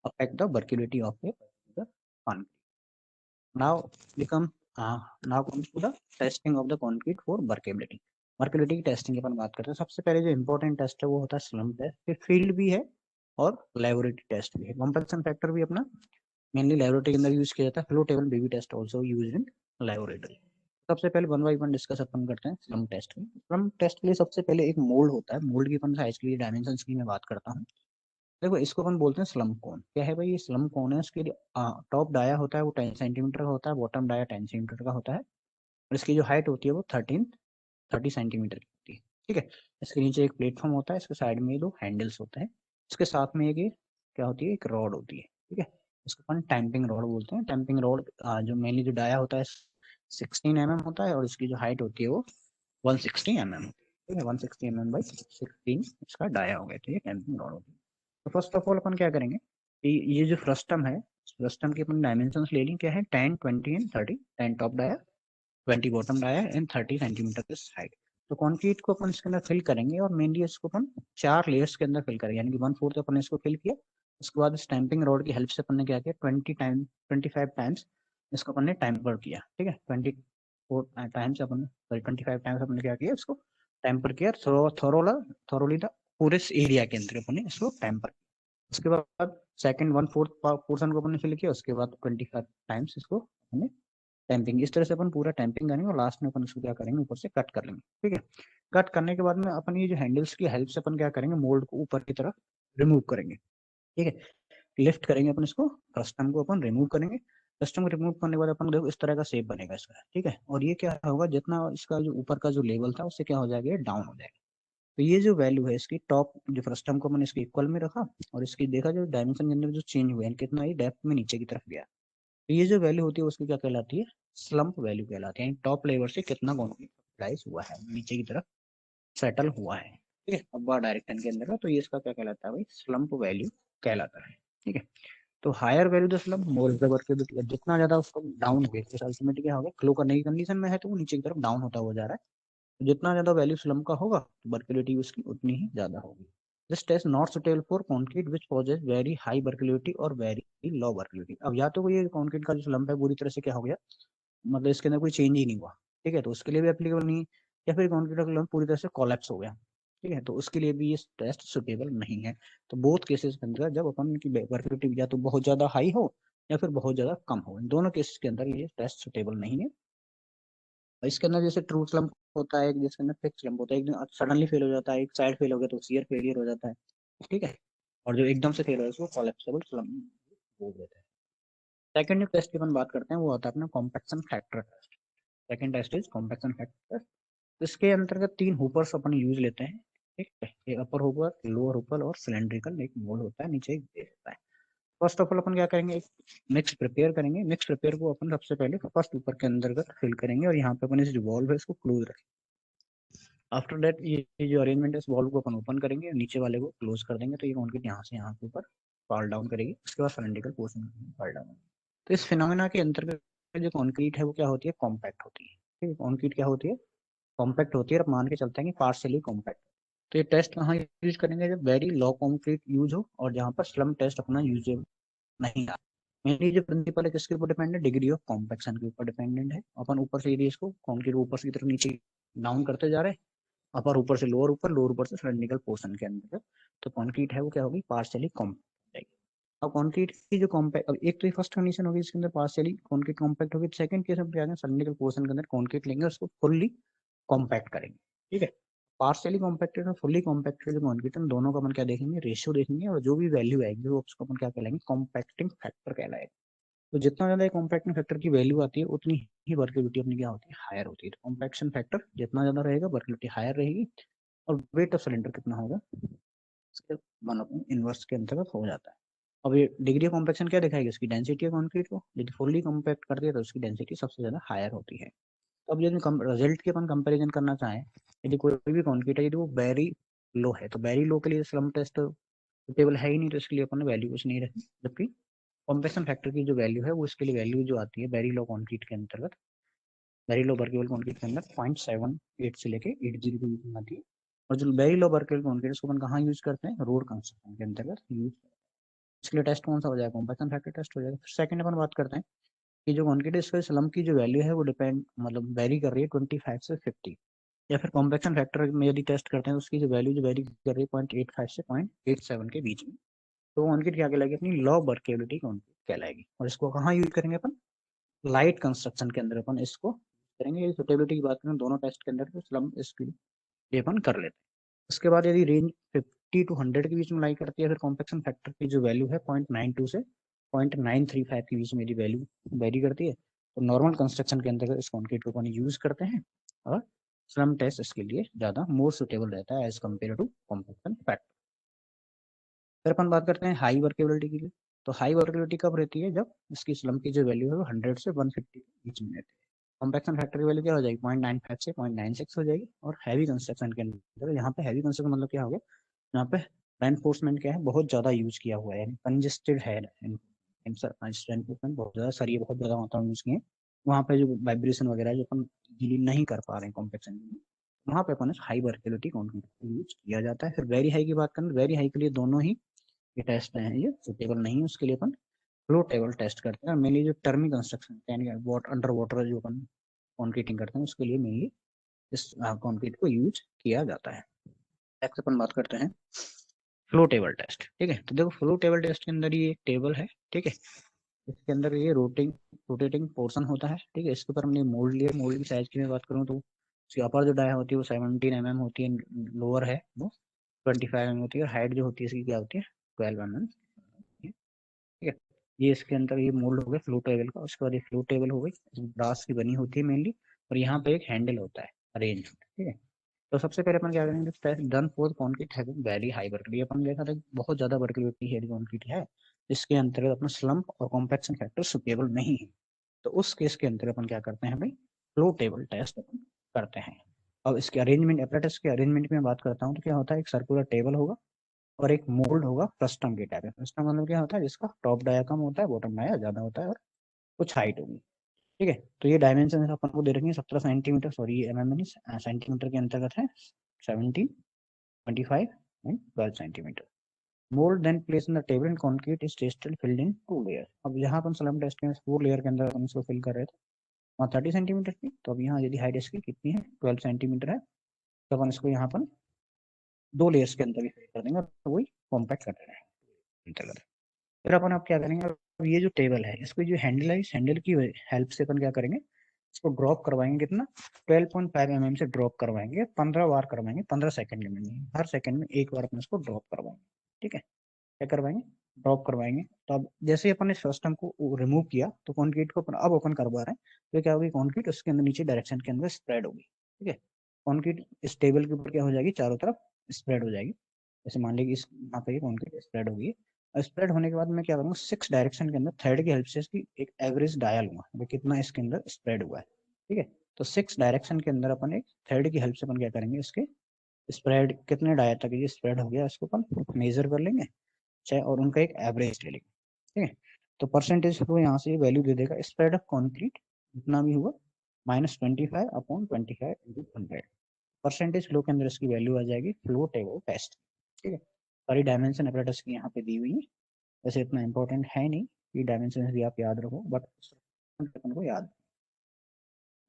affect the workability of a particular concrete. Now become now comes to the testing of the concrete for workability. Workability की testing की अपन बात करते हैं। सबसे पहले जो important test है वो होता है स्लम्प टेस्ट, फिर फील्ड भी है और लेबोरेटरी टेस्ट भी है। कॉम्पैक्शन फैक्टर भी अपना मेनली लेबोरेटरी के अंदर यूज किया जाता है। Flow table Vebe test also used in laboratory. सबसे पहले वन बाई वन डिस्कस अपन करते हैं स्लम्प टेस्ट की। स्लम्प टेस्ट के लिए सबसे पहले एक मोल्ड होता है। मोल्ड की अपन साइज के लिए डायमेंशंस की मैं बात करता हूँ। देखो इसको अपन बोलते हैं स्लम्प कोन। क्या है भाई? ये स्लम्प कोन है। उसके लिए टॉप डाया होता है वो 10 सेंटीमीटर का होता है, बॉटम डाया 10 सेंटीमीटर का होता है, और इसकी जो हाइट होती है वो 30 सेंटीमीटर की होती है। ठीक है, इसके नीचे एक प्लेटफॉर्म होता है, इसके साइड में 2 हैंडल्स होते हैं, इसके साथ में एक क्या होती है? एक रॉड होती है। ठीक है, इसको अपन टैंपिंग रॉड बोलते हैं। टैंपिंग रॉड जो मेनली जो डाया होता है 16 mm होता है, और इसकी जो हाइट होती है वो 160 mm। ठीक है, 160 mm बाई 16 इसका डाया हो गया। ठीक है, टैंपिंग रॉड होती है। तो फर्स्ट ऑफ ऑल अपन क्या करेंगे कि ये जो फ्रस्टम है, फ्रस्टम की अपन डायमेंशन ले लें। क्या है? 10, 20 and 30। 10 top dia, 20 bottom dia and 30 centimetre की हाइट। तो कंक्रीट को अपन इसके अंदर फिल करेंगे, और मेनली इसको अपन 4 लेयर्स के अंदर फिल करेंगे, यानी कि 1/4 अपन इसको फिल किया। उसके बाद स्टैंपिंग रॉड की हेल्प से अपन ने क्या किया? 25 टाइम्स इसको अपन ने टेम्पर किया। ठीक है, 24 टाइम्स अपन, सॉरी 25 टाइम्स अपन ने क्या किया? इसको टेम्पर किया थोरोली द पूरे एरिया के अंदर अपन ने इसको टेम्पर। उसके बाद सेकंड 1/4 पोर्शन को अपन ने फिल किया। उसके बाद 25 टाइम्स इसको हमने टैंपिंग। इस तरह से अपन पूरा टैंपिंग करेंगे, और लास्ट में अपन इसको क्या करेंगे? ऊपर से कट कर लेंगे। ठीक है, कट करने के बाद में अपन ये जो हैंडल्स की हेल्प से अपन क्या करेंगे? मोल्ड को ऊपर की तरफ रिमूव करेंगे। ठीक है, लिफ्ट करेंगे अपन इसको, कस्टम को अपन रिमूव करेंगे। कस्टम को रिमूव करने के बाद अपन देखो इस तरह का शेप बनेगा इसका। ठीक है, और ये क्या होगा? जितना इसका जो ऊपर का जो लेवल था उससे क्या हो जाएगा? डाउन हो जाएगा। तो ये जो वैल्यू है इसकी, टॉप जो फ्रस्टम को मैंने इसके इक्वल में रखा, और इसकी देखा जो डायमेंशन के अंदर जो चेंज हुआ है, कितना ये डेप्थ में नीचे की तरफ गया, तो ये जो वैल्यू होती है उसकी क्या कहलाती है? स्लम्प वैल्यू कहलाती है। टॉप लेवल से कितना कॉन्क्रीट हुआ है, नीचे की तरफ सेटल हुआ है। ठीक है, अपर डायरेक्शन के अंदर, तो ये इसका क्या कहलाता है भाई? स्लम्प वैल्यू कहलाता है। ठीक है, तो higher value the slump more the workability. जितना ज्यादा उसको डाउन हो गया, अल्टीमेटली क्या होगा? फ्लो करने की कंडीशन में है तो वो नीचे की तरफ डाउन होता हुआ जा रहा है। तो जितना ज्यादा वैल्यू स्लम्प का होगा, तो वर्केबिलिटी उसकी उतनी ही ज्यादा होगी। This test not suitable for concrete which possess very high workability और वेरी लो वर्केबिलिटी। अब या तो ये कंक्रीट का जो स्लम्प है पूरी तरह से क्या हो गया, मतलब इसके अंदर कोई चेंज ही नहीं हुआ, ठीक है, तो उसके लिए भी एप्लीकेबल नहीं है। या फिर कंक्रीट का स्लम पूरी तरह से कोलैप्स हो गया, ठीक है, तो उसके लिए भी ये टेस्ट सुटेबल नहीं है। तो बोथ केसेस के अंदर जब अपन की वर्किबिलिटी या तो बहुत ज्यादा हाई हो या फिर बहुत ज्यादा कम हो, इन दोनों केसेस के अंदर ये टेस्ट सुटेबल नहीं है। और इसके अंदर जैसे ट्रू स्लम्प होता है, जिसके अंदर फिक्स स्लम्प होता है, एक दिन सडनली फेल हो जाता है, एक साइड फेल हो गया तो शियर फेलियर हो जाता है, ठीक है। और जो एकदम से फेल हो उसको कोलैप्सिबल स्लम्प बोल देते हैं। सेकंड टेस्ट की अपन बात करते हैं, वो होता है अपना compaction factor test. Second test is compaction factor. इसके अंतर्गत 3 हुपर्स अपन यूज लेते हैं, ठीक है, एक अपर हुपर, लोअर हुपर और सिलेंड्रिकल एक मोल्ड होता है, नीचे एक बेस होता है। फर्स्ट ऑफ ऑल अपन क्या करेंगे, एक मिक्स प्रिपेयर करेंगे। मिक्स प्रिपेयर को अपन सबसे पहले फर्स्ट ऊपर के अंतर्गत फिल करेंगे और यहाँ पे अपन इस जो वॉल्व है इसको क्लोज रखेंगे। आफ्टर दैट ये जो अरेंजमेंट है, इस वॉल्व को अपन ओपन करेंगे, नीचे वाले को क्लोज कर देंगे, तो ये कॉन्क्रीट यहाँ से यहाँ के ऊपर फॉल डाउन करेगी। उसके बाद सिलेंड्रिकल पोर्शन फॉल डाउन। तो इस फिनोमेना के अंतर्गत जो कॉन्क्रीट है वो क्या होती है, कॉम्पैक्ट होती है, ठीक है। कॉन्क्रीट क्या होती है, कॉम्पैक्ट होती है, और मान के चलते हैं कि पार्शियली कॉम्पैक्ट। तो ये टेस्ट कहाँ यूज करेंगे, जब वेरी लो कॉन्क्रीट यूज हो और जहाँ पर स्लम टेस्ट अपना यूज नहीं आ। मेनली जो प्रिंसिपल है किसके ऊपर डिपेंड है, डिग्री ऑफ कॉम्पैक्शन के ऊपर डिपेंडेंट है। अपन ऊपर से यदि इसको कॉन्क्रीट ऊपर से की तरफ नीचे डाउन करते जा रहे हैं, अपर ऊपर से लोअर ऊपर, लोअर ऊपर से सिलेंड्रिकल पोर्शन के अंदर, तो कॉन्क्रीट है वो क्या होगी, पार्शियली कॉम्पैक्ट। अब कॉन्क्रीट की जो कॉम्पैक्ट, अब एक तो ये फर्स्ट कंडीशन होगी इसके अंदर पार्शियली कॉन्क्रीट कॉम्पैक्ट होगी। सेकंड केस में क्या है, सिलेंड्रिकल पोर्शन के अंदर कॉन्क्रीट लेंगे, उसको फुल्ली कॉम्पैक्ट करेंगे, ठीक है। पार्शियली कॉम्पैक्टेड और फुल्ली कॉम्पैक्टेड जो कॉन्क्रीट है, दोनों का अपन क्या देखेंगे, रेशियो देखेंगे, और जो भी वैल्यू आएगी वो उसको अपन क्या कहलाएंगे, कॉम्पैक्टिंग फैक्टर कहलाएगा। तो जितना ज्यादा कॉम्पैक्टिंग फैक्टर की वैल्यू आती है उतनी ही वर्केबिलिटी अपनी क्या होती है, हायर होती है। तो कॉम्पैक्शन फैक्टर जितना ज्यादा रहेगा वर्केबिलिटी हायर रहेगी। और वेट ऑफ सिलेंडर कितना होगा, इसके वन अपॉन इनवर्स के अंतर्गत हो जाता है। अब ये डिग्री ऑफ कॉम्पैक्शन क्या दिखाएगी, उसकी डेंसिटी ऑफ कॉन्क्रीट को। यदि फुल्ली कॉम्पैक्ट कर दिया तो उसकी डेंसिटी सबसे ज्यादा हायर होती है। तो अब यदि रिजल्ट की अपन कंपेरिजन करना चाहें, यदि कोई भी कॉन्क्रीट है यदि वो वेरी लो है, तो वेरी लो के लिए स्लम टेस्ट टेबल है ही नहीं, तो इसके लिए अपन ने वैल्यू कुछ नहीं रखी। जबकि कॉम्पैक्शन फैक्टर की जो वैल्यू है वो इसके लिए वैल्यू जो आती है वेरी लो कॉन्क्रीट के अंतर्गत, वेरी लो वर्केबल कॉन्क्रीट के अंदर 0.78 से लेके 80 के बीच में आती है। और जो वेरी लो वर्केबल कॉन्क्रीट उसको अपन कहाँ यूज करते हैं, रोड कंस्ट्रक्शन के अंतर्गत यूज। इसके लिए टेस्ट कौन सा हो जाएगा, कॉम्पैक्शन फैक्टर टेस्ट हो जाएगा। फिर सेकंड अपन बात करते हैं कि जो कॉन्क्रीट है इसका स्लम की जो वैल्यू है वो डिपेंड मतलब वेरी कर रही है 25 से 50। या फिर कॉम्पैक्शन फैक्टर में यदि टेस्ट करते हैं उसकी जो वैल्यू जो वेरी कर रही है 0.85 से 0.87 के बीच में, तो कॉन्क्रीट क्या कहलाएगी, अपनी लो वर्केबिलिटी कॉन्क्रीट कहलाएगी। और इसको कहाँ यूज करेंगे अपन, लाइट कंस्ट्रक्शन के अंदर अपन इसको करेंगे। सुटेबिलिटी की बात करें दोनों टेस्ट के अंदर, तो स्लम इसके लिए अपन कर लेते हैं। उसके बाद यदि रेंज 50 to 100 के बीच में लाई करती है, फिर कॉम्पैक्शन फैक्टर की जो वैल्यू है 0.92 से 0.935 के बीच में यदि वैल्यू वेरी करती है, तो नॉर्मल कंस्ट्रक्शन के अंदर इस कॉन्क्रीट को अपन यूज करते हैं। और स्लम टेस्ट इसके लिए ज़्यादा मोर सुटेबल रहता है as compare to compaction factor. फिर अपन बात करते हैं हाई वर्केबिलिटी के लिए। तो हाई वर्केबिलिटी कब रहती है, जब इसकी स्लम की जो वैल्यू है वो 100 से 150 के बीच में रहती है। कॉम्पैक्शन फैक्टर की वैल्यू क्या हो जाएगी, 0.95 से 0.96 हो जाएगी। और हैवी कंस्ट्रक्शन के अंदर, यहाँ पे हैवी कंस्ट्रक्शन मतलब क्या हो गया, यहाँ पे रेनफोर्समेंट क्या है, बहुत ज्यादा यूज किया हुआ है, यानी कंजेस्टेड है रेनफोर्समेंट, बहुत ज्यादा सरिये बहुत ज्यादा मात्रा में यूज किए हैं। वहाँ पे जो वाइब्रेशन वगैरह है, जो अपन इजीली नहीं कर पा रहे हैं कॉम्पैक्शन में, वहाँ पे अपन हाई वर्केबिलिटी कॉन्क्रीट यूज किया जाता है। फिर वेरी हाई की बात करें, वेरी हाई के लिए दोनों ही ये टेस्ट हैं ये सुटेबल नहीं है, उसके लिए अपन फ्लो टेबल टेस्ट करते हैं। मेनली जो टर्मी कंस्ट्रक्शन यानी अंडर वाटर जो अपन कॉन्क्रीटिंग करते हैं उसके लिए मेनली इस कॉन्क्रीट को यूज किया जाता है। नेक्स्ट अपन बात करते हैं फ्लो टेबल टेस्ट, ठीक है। तो देखो फ्लो टेबल टेस्ट के अंदर ये एक टेबल है, ठीक है। इसके अंदर ये रोटेटिंग पोर्शन होता है, ठीक है। इसके ऊपर हमने मोल्ड लिया, मोल्ड की साइज की मैं बात करूँ तो उसकी अपर जो डाया होती है वो 17 mm होती है, लोअर है वो 25 mm होती है, और हाइट जो होती है इसकी क्या होती है 12 mm, ठीक है। ये इसके अंदर ये मोल्ड हो गया फ्लो टेबल का। उसके बाद ये फ्लो टेबल हो गई, ब्रास की बनी होती है मेनली, और यहाँ पे एक हैंडल होता है अरेंज, ठीक है। तो सबसे पहले अपन क्या करेंगे, test done for concrete having very high workability. अपन देखा था कि बहुत ज्यादा वर्किलिटी है कॉन्क्रीट है, इसके अंतर्गत अपना स्लम्प और कॉम्पैक्शन फैक्टर सुटेबल नहीं है। तो उस केस के अंदर अपन क्या करते हैं भाई, फ्लो टेबल टेस्ट अपन करते हैं। अब इसके अरेंजमेंट, एपरेटस के अरेंजमेंट में बात करता हूँ तो क्या होता है, एक सर्कुलर टेबल होगा और एक मोल्ड होगा फ्रस्टम के टाइप में। फ्रस्टम मतलब क्या होता है, जिसका टॉप डाया कम होता है, बॉटम डाया ज्यादा होता है, और कुछ हाइट होगी, ठीक है। तो ये डायमेंशन अपन को दे रखेंगे 17 सेंटीमीटर, सॉरी ये एम एम सेंटीमीटर के अंतर्गत है, 17, 25 and 12 centimetre. Mould then place in the table and concrete is tested filled in 2 layer. अब यहाँ अपन स्लम टेस्ट में 4 लेयर के अंदर अपन इसको फिल कर रहे थे, वहाँ 30 सेंटीमीटर थी, तो अब यहाँ यदि हाइट इसकी कितनी है 12 सेंटीमीटर है, तो अपन इसको यहाँ पर 2 लेयर्स के अंदर भी फिल कर देंगे, तो वही कॉम्पैक्ट कर देंगे। फिर अपन अब क्या करेंगे, अब ये जो टेबल है इसको जो हैंडल है, इस हैंडल की हेल्प से अपन क्या करेंगे, इसको ड्रॉप करवाएंगे, कितना 12.5 mm से ड्रॉप करवाएंगे, 15 बार करवाएंगे, 15 सेकंड में, हर सेकंड में एक बार अपन इसको ड्रॉप करवाएंगे। ठीक है, क्या करवाएंगे, ड्रॉप करवाएंगे। तो अब जैसे ही अपन ने सिस्टम को रिमूव किया, तो कॉन्क्रीट को अब अपन करवा रहे हैं, तो क्या होगी, कॉन्क्रीट उसके अंदर नीचे डायरेक्शन के अंदर स्प्रेड होगी। ठीक है, कॉन्क्रीट इस टेबल के ऊपर क्या हो जाएगी, चारों तरफ स्प्रेड हो जाएगी। जैसे मान लीजिए इस यहाँ पे कॉन्क्रीट स्प्रेड होगी, और स्प्रेड होने के बाद मैं क्या करूँगा, 6 डायरेक्शन के अंदर थ्रेड की हेल्प से इसकी एक एवरेज डाया लूंगा, वो कितना इसके अंदर स्प्रेड हुआ है। ठीक है, तो 6 डायरेक्शन के अंदर अपन एक थ्रेड की हेल्प से अपन क्या करेंगे, इसके स्प्रेड कितने डाया तक ये स्प्रेड हो गया, इसको अपन मेजर कर लेंगे, चाहे और उनका एक एवरेज ले लेंगे। ठीक है, तो परसेंटेज को यहाँ से वैल्यू दे देगा, स्प्रेड ऑफ कॉन्क्रीट जितना भी हुआ -25/25 × 100 परसेंटेज फ्लो के अंदर इसकी वैल्यू आ जाएगी फ्लो टेबल टेस्ट। ठीक है, सारी डायमेंशन अपरेटस की यहाँ पे दी हुई है, वैसे इतना इंपॉर्टेंट है नहीं कि डायमेंशन भी आप याद रखो, बट अपन को याद।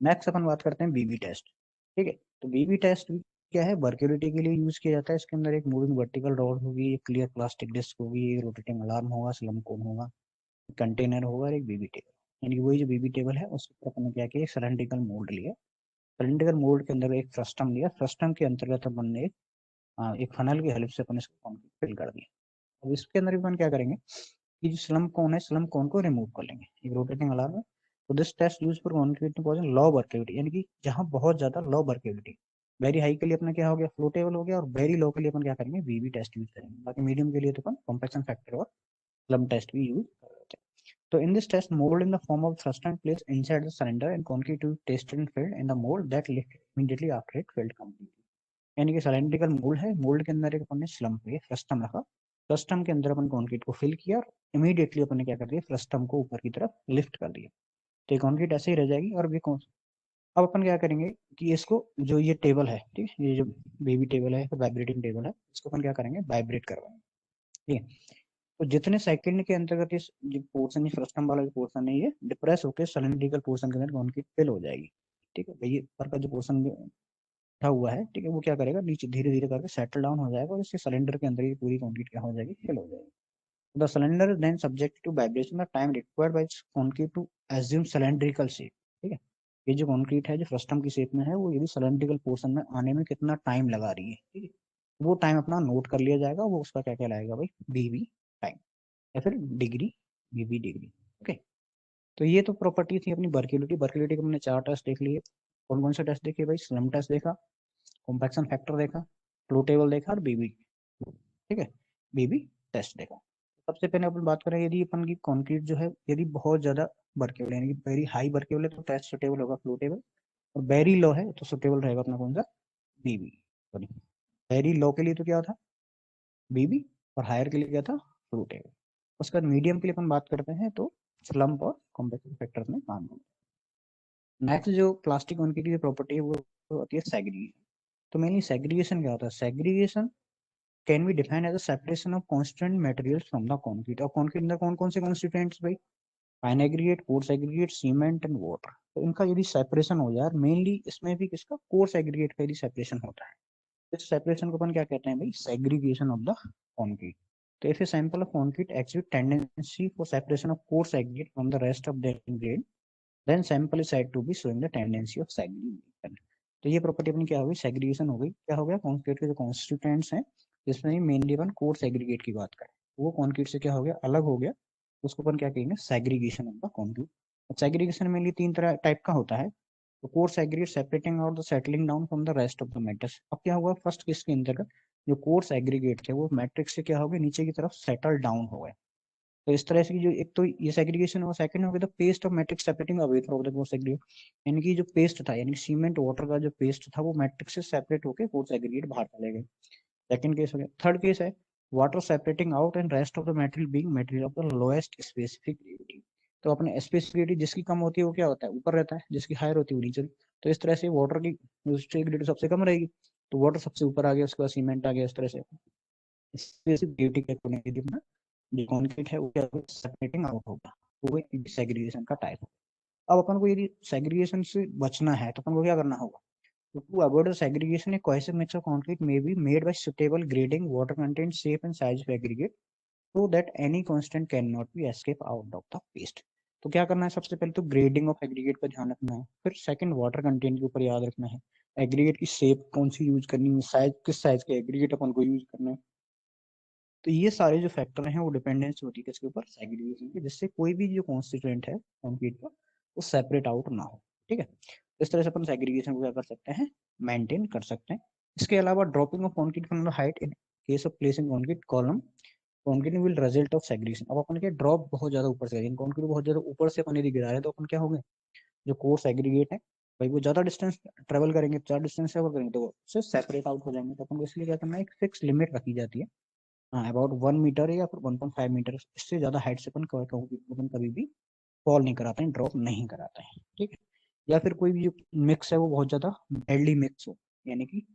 नेक्स्ट अपन बात करते हैं बीबी टेस्ट। ठीक है, तो बीबी टेस्ट क्या है, वर्केबिलिटी के लिए यूज किया जाता है। इसके अंदर एक मूविंग वर्टिकल रॉड होगी, एक क्लियर प्लास्टिक डिस्क होगी, एक रोटेटिंग अलार्म होगा, स्लम कोन होगा, कंटेनर होगा और एक बीबी टेबल। यानी वही जो बीबी टेबल है उसके ऊपर अपन ने क्या किया, सिलेंड्रिकल मोल्ड लिया, सिलेंड्रिकल मोल्ड के अंदर एक फ्रस्टम लिया, फ्रस्टम के अंतर्गत अपन ने एक फनल की हेल्प से अपन इसको फिल कर दिया। अब इसके अंदर अपन क्या करेंगे कि जो स्लम कोन है, स्लम कोन को रिमूव कर लेंगे, एक रोटेटिंग अलार्म है। तो this test use for concrete low workability, यानी कि जहां बहुत ज्यादा लो वर्केबिलिटी, वेरी हाई के लिए अपना क्या हो गया, फ्लोटेबल हो गया, और वेरी लो के लिए अपन क्या करेंगे, बीबी टेस्ट यूज करेंगे। बाकी मीडियम के लिए तो अपन कॉम्पैक्शन फैक्टर और स्लम टेस्ट भी यूज कर रहे थे। So in this test, mold in the form of thrust and placed inside the cylinder and concrete to tested and filled in the mold that lifted immediately after it filled completely. यानी कि cylindrical mould है, mould के अंदर एक अपन ने slum पे frustum रखा, frustum के अंदर अपन कंक्रीट को फिल किया, और इमीडिएटली अपन ने क्या कर दिया, फ्रस्टम को ऊपर की तरफ लिफ्ट कर दिया, तो ये कंक्रीट ऐसे ही रह जाएगी। और भी कौन, अब अपन क्या करेंगे कि इसको जो ये टेबल है, ठीक है, ये जो बेबी टेबल है, वाइब्रेटिंग टेबल है, इसको अपन क्या करेंगे, वाइब्रेट करवाएंगे। ठीक है, तो जितने सेकंड के अंतर्गत इस जो पोर्शन है, फ्रस्टम वाला जो पोर्शन है, ये डिप्रेस होकर सिलेंड्रिकल पोर्शन के अंदर कंक्रीट फिल हो जाएगी। ठीक है, भाई ऊपर का जो पोर्शन उठा हुआ है, ठीक है, वो क्या करेगा, नीचे धीरे धीरे करके सेटल डाउन हो जाएगा, और इसके सिलेंडर के अंदर ये पूरी कंक्रीट क्या हो जाएगी, फिल हो जाएगी। The cylinder then subject to vibration the time required by concrete to assume cylindrical shape. ठीक है, ये जो कंक्रीट है जो फ्रस्टम की शेप में है, वो यदि सिलेंड्रिकल पोर्शन में आने में कितना टाइम लगा रही है, ठीक है, वो टाइम अपना नोट कर लिया जाएगा, वो उसका क्या कहलाएगा भाई, बीबी टाइम, या फिर डिग्री, बीबी डिग्री। ओके, तो ये तो प्रॉपर्टी थी अपनी वर्किलिटी। वर्किलिटी के हमने 4 टेस्ट देख लिए। कौन कौन से टेस्ट देखे भाई, स्लम टेस्ट देखा, कॉम्पैक्शन फैक्टर देखा, फ्लो टेबल देखा, और बीबी, ठीक है, बीबी टेस्ट देखा। सबसे पहले अपन बात करें, यदि अपन की कंक्रीट जो है यदि बहुत ज्यादा वर्केबल यानी कि वेरी हाई वर्केबल है, तो टेस्ट सुटेबल होगा फ्लो टेबल, और वेरी लो है तो सुटेबल रहेगा अपना कौन सा, बीबी। सॉरी, वेरी लो के लिए तो क्या था, बीबी, और हायर के लिए क्या था, फ्लो टेबल। उसके बाद मीडियम के लिए अपन बात करते हैं, तो स्लम्प और कॉम्पैक्शन फैक्टर में काम होता है। नेक्स्ट जो प्लास्टिक कंक्रीट की प्रॉपर्टी है, वो होती है सेग्रीगेशन। तो मेनली सेग्रीगेशन क्या होता है, segregation can be defined as a separation of constituent materials from the concrete. और कंक्रीट अंदर कौन कौन से कॉन्स्टिट्यूएंट्स भाई, fine aggregate, coarse aggregate, cement and water. तो इनका यदि सेपरेशन हो जाए, मेनली इसमें भी किसका, कोर्स एग्रीगेट का यदि सेपरेशन होता है, इस सेपरेशन को अपन क्या कहते हैं भाई, सेग्रीगेशन ऑफ द कंक्रीट। तो if a sample of concrete exhibit tendency for separation of coarse aggregate from the rest of the grade, then sample is said to be showing the tendency of segregation। तो ये property अपनी क्या हो गई, segregation हो गई। क्या हो गया, कंक्रीट के जो कॉन्स्टिट्यूएंट्स हैं, जिसमें मेनली अपन कोर्स एग्रीगेट की बात करें, वो कंक्रीट से क्या हो गया, अलग हो गया, उसको अपन क्या कहेंगे, segregation of the concrete. Segregation mainly 3 तरह टाइप का होता है। तो coarse aggregate separating out the settling down from the rest of the matrix. अब क्या हुआ, फर्स्ट किसके अंतर्गत, जो कोर्स एग्रीगेट थे, वो मैट्रिक्स से क्या हो गए, नीचे की तरफ सेटल डाउन हो गए। तो इस तरह से जो एक तो ये सेग्रीगेशन और सेकंड हो गया the paste of matrix separating away from the coarse aggregate. यानी कि जो पेस्ट था, यानी सीमेंट वाटर का जो पेस्ट था, वो मैट्रिक्स से सेपरेट होकर कोर्स एग्रीगेट बाहर चले गए। सेकंड केस हो गया। थर्ड केस है water separating out and rest of the material being material of the lowest specific gravity. तो अपने स्पेसिफिक ग्रेविटी जिसकी कम होती है वो क्या होता है, ऊपर रहता है, जिसकी हायर होती है वो नीचे। तो इस तरह से वाटर की ग्रेविटी सबसे कम रहेगी, तो वाटर सबसे ऊपर आ गया, उसके बाद सीमेंट आ गया, इस तरह से स्पेसिफिक ग्रेविटी के अकॉर्डिंग जो कंक्रीट है वो क्या सेपरेटिंग आउट होगा, वो एक डिसएग्रीगेशन का टाइप है। अब अपन को यदि सेग्रीगेशन से बचना है तो अपन को क्या करना होगा? To avoid the segregation, a cohesive mix of concrete may be made by suitable grading, water content, shape and size of aggregate, so that any constant cannot be escape out of the paste. तो क्या करना है? सबसे पहले तो grading of aggregate पर ध्यान रखना है, फिर सेकंड वाटर कंटेंट के ऊपर याद रखना है, एग्रीगेट की शेप कौन सी यूज करनी है, साइज किस साइज के एग्रीगेट अपन को यूज करना है। तो ये सारे जो फैक्टर हैं वो डिपेंडेंस होती है किसके ऊपर? सेग्रीगेशन के, जिससे कोई भी जो कॉन्स्टिट्यूएंट है कंक्रीट का वो सेपरेट आउट ना हो। ठीक है, इस तरह से अपन सेग्रीगेशन को क्या कर सकते हैं? मेंटेन कर सकते हैं। इसके अलावा dropping of concrete from the height in case of placing concrete column concrete will result of segregation. अब अपन के ड्रॉप बहुत ज्यादा ऊपर से, कंक्रीट बहुत ज्यादा ऊपर से अपन यदि गिरा रहे हैं तो अपन क्या होंगे? जो कोर्स एग्रीगेट है भाई वो ज्यादा डिस्टेंस ट्रेवल करेंगे, ज्यादा डिस्टेंस ट्रेवल करेंगे तो वो उससे सेपरेट आउट हो जाएंगे। तो अपन को इसलिए क्या करना है? एक फिक्स लिमिट रखी जाती है, हाँ अबाउट 1 मीटर या फिर 1.5 मीटर, इससे ज्यादा हाइट से अपन कभी भी फॉल नहीं कराते हैं, ड्रॉप नहीं कराते हैं। ठीक है, या फिर कोई भी जो मिक्स है वो बहुत ज्यादा डेडली मिक्स हो, यानी कि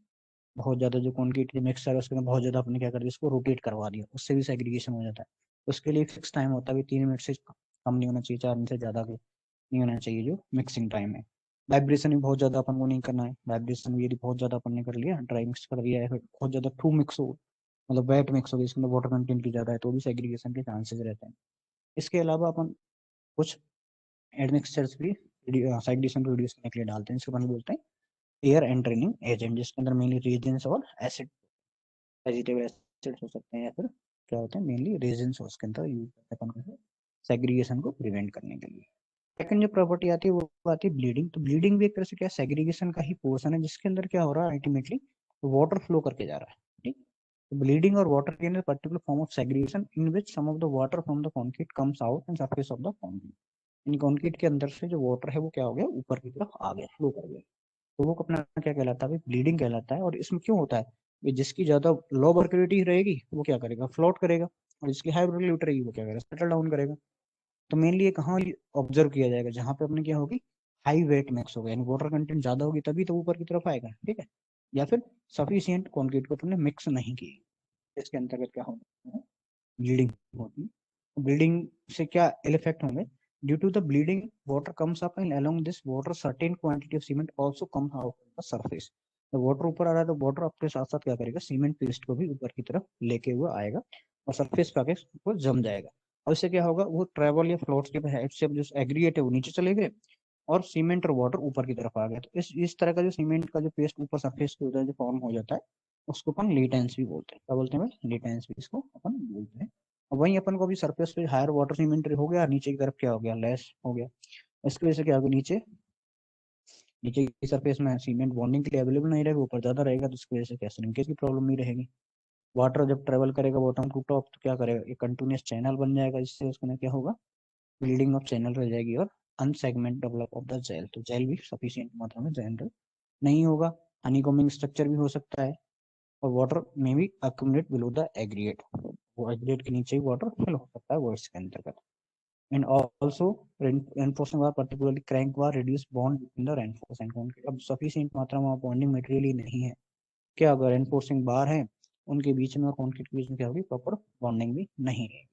बहुत ज्यादा जो कंक्रीट के मिक्सर है उसके अंदर बहुत ज्यादा अपने क्या कर दिया, उसको रोटेट करवा दिया, उससे भी सेग्रीगेशन हो जाता है। उसके लिए फिक्स टाइम होता है, 3 मिनट से कम नहीं होना चाहिए, 4 मिनट से ज्यादा भी नहीं होना चाहिए जो मिक्सिंग टाइम है। वाइब्रेशन भी बहुत ज्यादा अपन को नहीं करना है, वाइब्रेशन भी यदि बहुत ज्यादा अपन ने कर लिया, ड्राई मिक्स कर दिया है, फिर बहुत ज्यादा टू मिक्स हो, मतलब वेट मिक्स हो गया, इसके अंदर वाटर कंटेंट की ज्यादा है तो भी सेग्रीगेशन के चांसेस रहते हैं। इसके अलावा अपन कुछ एडमिक्सचर्स भी सेग्रीगेशन को रिड्यूस करने के लिए डालते हैं, इसको अपन बोलते हैं एयर एंट्रेनिंग एजेंट, जिसके अंदर मेनली रेजेंट्स और एसिड, वेजिटेबल एसिड हो सकते हैं, या फिर क्या होते हैं मेनली रेजेंट्स हो, उसके अंदर यूज करते हैं अपन सेग्रीगेशन को प्रिवेंट करने के लिए। सेकंड जो प्रॉपर्टी आती है वो आती है ब्लीडिंग। तो ब्लीडिंग भी एक तरह से क्या, सेग्रीगेशन का ही पोर्शन है, जिसके अंदर क्या हो रहा है अल्टीमेटली वाटर फ्लो करके जा रहा है। ठीक, तो ब्लीडिंग और वाटर के अंदर particular form of segregation in which some of the water from the concrete comes out and surface of the concrete. इन कंक्रीट के अंदर से जो वाटर है वो क्या हो गया, ऊपर की तरफ आ गया, फ्लो कर गया, तो वो अपना क्या कहलाता है? ब्लीडिंग कहलाता है। और इसमें क्यों होता है? जिसकी ज्यादा लो वर्किलिटी रहेगी वो क्या करेगा? फ्लोट करेगा, और जिसकी हाई वर्किलिटी रहेगी वो क्या करेगा? सेटल डाउन करेगा। तो मेनली ये कहाँ ऑब्जर्व किया जाएगा? जहाँ पे अपने क्या होगी, हाई वेट मिक्स होगा, यानी वाटर कंटेंट ज्यादा होगी तभी तो ऊपर की तरफ आएगा। ठीक है, या फिर सफिशियंट क्वांटिटी को तुमने मिक्स नहीं की, इसके अंतर्गत क्या होगा? ब्लीडिंग होती है। ब्लीडिंग से क्या इफेक्ट होंगे? Due to the bleeding water comes up and along this water certain quantity of cement also comes out of the surface. तो वाटर ऊपर आ रहा है तो वाटर अपने साथ साथ क्या करेगा? सीमेंट पेस्ट को भी ऊपर की तरफ लेके हुआ आएगा और सरफेस पे आके वो जम जाएगा। और इससे क्या होगा? वो ट्रेवल या फ्लोट्स के हेड से जो एग्रीगेट है वो नीचे चले गए और सीमेंट और वाटर ऊपर की तरफ आ गया। तो इस तरह का जो सीमेंट का जो पेस्ट ऊपर सरफेस पे होता है, जो फॉर्म हो जाता है, उसको अपन लेटेंस भी बोलते हैं। क्या बोलते हैं भाई? लेटेंस भी इसको अपन बोलते हैं। और वहीं अपन को भी सरफेस पे हायर वाटर सीमेंट हो गया, नीचे की तरफ क्या हो गया? लेस हो गया। इसकी वजह से क्या होगा? नीचे नीचे की सरफेस में सीमेंट बॉन्डिंग के लिए अवेलेबल नहीं रहेगा, ऊपर ज्यादा रहेगा, तो इसकी वजह से क्या, श्रिंकेज की प्रॉब्लम नहीं रहेगी। वाटर जब ट्रेवल करेगा बॉटम टू टॉप तो क्या करेगा? एक कंटिन्यूस चैनल बन जाएगा, जिससे उसके अंदर क्या होगा? ब्लीडिंग ऑफ चैनल रह जाएगी और अनसेगमेंट डेवलप ऑफ द जेल, तो जेल भी सफिशिएंट मात्रा में जनरल नहीं होगा। हनीकॉम्बिंग स्ट्रक्चर भी हो सकता है, और वाटर में भी अक्यूमुलेट बिलो द एग्रीगेट, वो एग्रीगेट के नीचे ही वाटर फिल हो सकता है वो इसके अंतर्गत। And also reinforcing bar particularly crank bar reduce bond between the reinforced and concrete। अब सफिशिएंट मात्रा में बॉन्डिंग मटेरियल ही नहीं है, क्या अगर रेनफोर्सिंग बार है उनके बीच में और कंक्रीट के बीच में क्या होगी? प्रॉपर बॉन्डिंग भी नहीं है।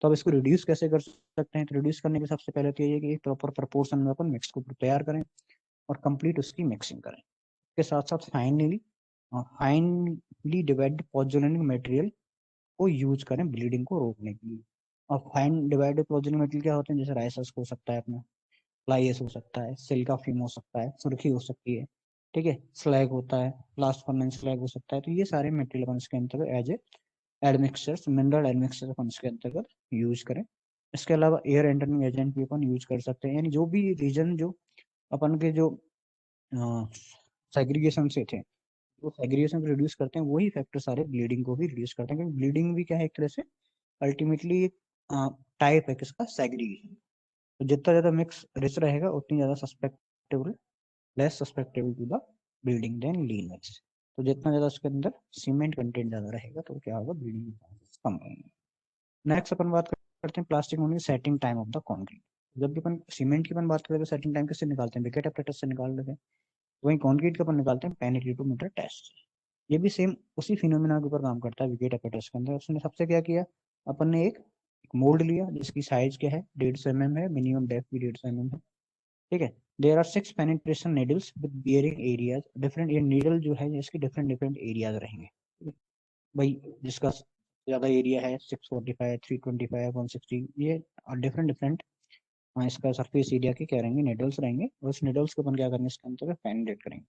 तो अब इसको रिड्यूस कैसे कर सकते हैं? तो रिड्यूस करने के सबसे पहले तो ये है कि एक प्रॉपर प्रपोर्शन में अपन मिक्स को तैयार करें और कंप्लीट उसकी मिक्सिंग करें। इसके साथ साथ फाइनली डिवाइड पॉइजनिंग मटेरियल को यूज करें ब्लीडिंग को रोकने के लिए। और फाइन डिवाइडेड पॉइजनिंग मटेरियल क्या होते हैं? जैसे राइसस हो सकता है अपना, फ्लाईएस हो सकता है, सिल्का फिल्म हो सकता है, सुर्खी हो सकती है, ठीक है, स्लैग होता है, ब्लास्ट फर्नेस स्लैग हो सकता है। तो ये सारे मटेरियल अपन इसके अंतर्गत as a admixtures, mineral admixture अपन इसके अंतर्गत यूज करें। इसके अलावा एयर एंटरनिंग एजेंट भी अपन यूज कर सकते हैं, यानी जो भी रीजन जो अपन के जो सेग्रीगेशन से थे, वो सेग्रीगेशन को रिड्यूस करते हैं, वही फैक्टर सारे ब्लीडिंग को भी रिड्यूस करते हैं, क्योंकि ब्लीडिंग भी क्या है? एक तरह से अल्टीमेटली टाइप है किसका? सेग्रीगेशन। तो जितना ज्यादा मिक्स रिच रहेगा उतनी ज्यादा susceptible, less susceptible to the bleeding than lean mix. तो जितना ज्यादा उसके अंदर सीमेंट कंटेंट ज्यादा रहेगा तो क्या होगा? ब्लीडिंग के चांसेस कम होंगे। नेक्स्ट अपन बात करते हैं plastic moulding setting time of the concrete. जब भी अपन सीमेंट की अपन बात करें तो सेटिंग टाइम किससे निकालते हैं? विकेट अपरेटस से निकाल लेते हैं। वहीं कंक्रीट का अपन निकालते हैं पेनिट्रेटोमीटर टेस्ट से। ये भी सेम उसी फिनोमिना के ऊपर काम करता है विकेट अपरेटस के अंदर। उसने सबसे क्या किया? अपन ने एक मोल्ड लिया जिसकी साइज क्या है? 150 mm है, मिनिमम डेप्थ भी 150 mm है। ठीक है। There are 6 penetration needles with bearing areas, different, ये नीडल जो है इसके डिफरेंट डिफरेंट एरियाज रहेंगे भाई, जिसका ज्यादा एरिया है 645, 325, 160, ये डिफरेंट डिफरेंट इसका सरफेस एरिया के क्या रहेंगे, निडल्स रहेंगे, और उस निडल्स को अपन क्या करेंगे इसके अंतर्गत पेनिट्रेट करेंगे।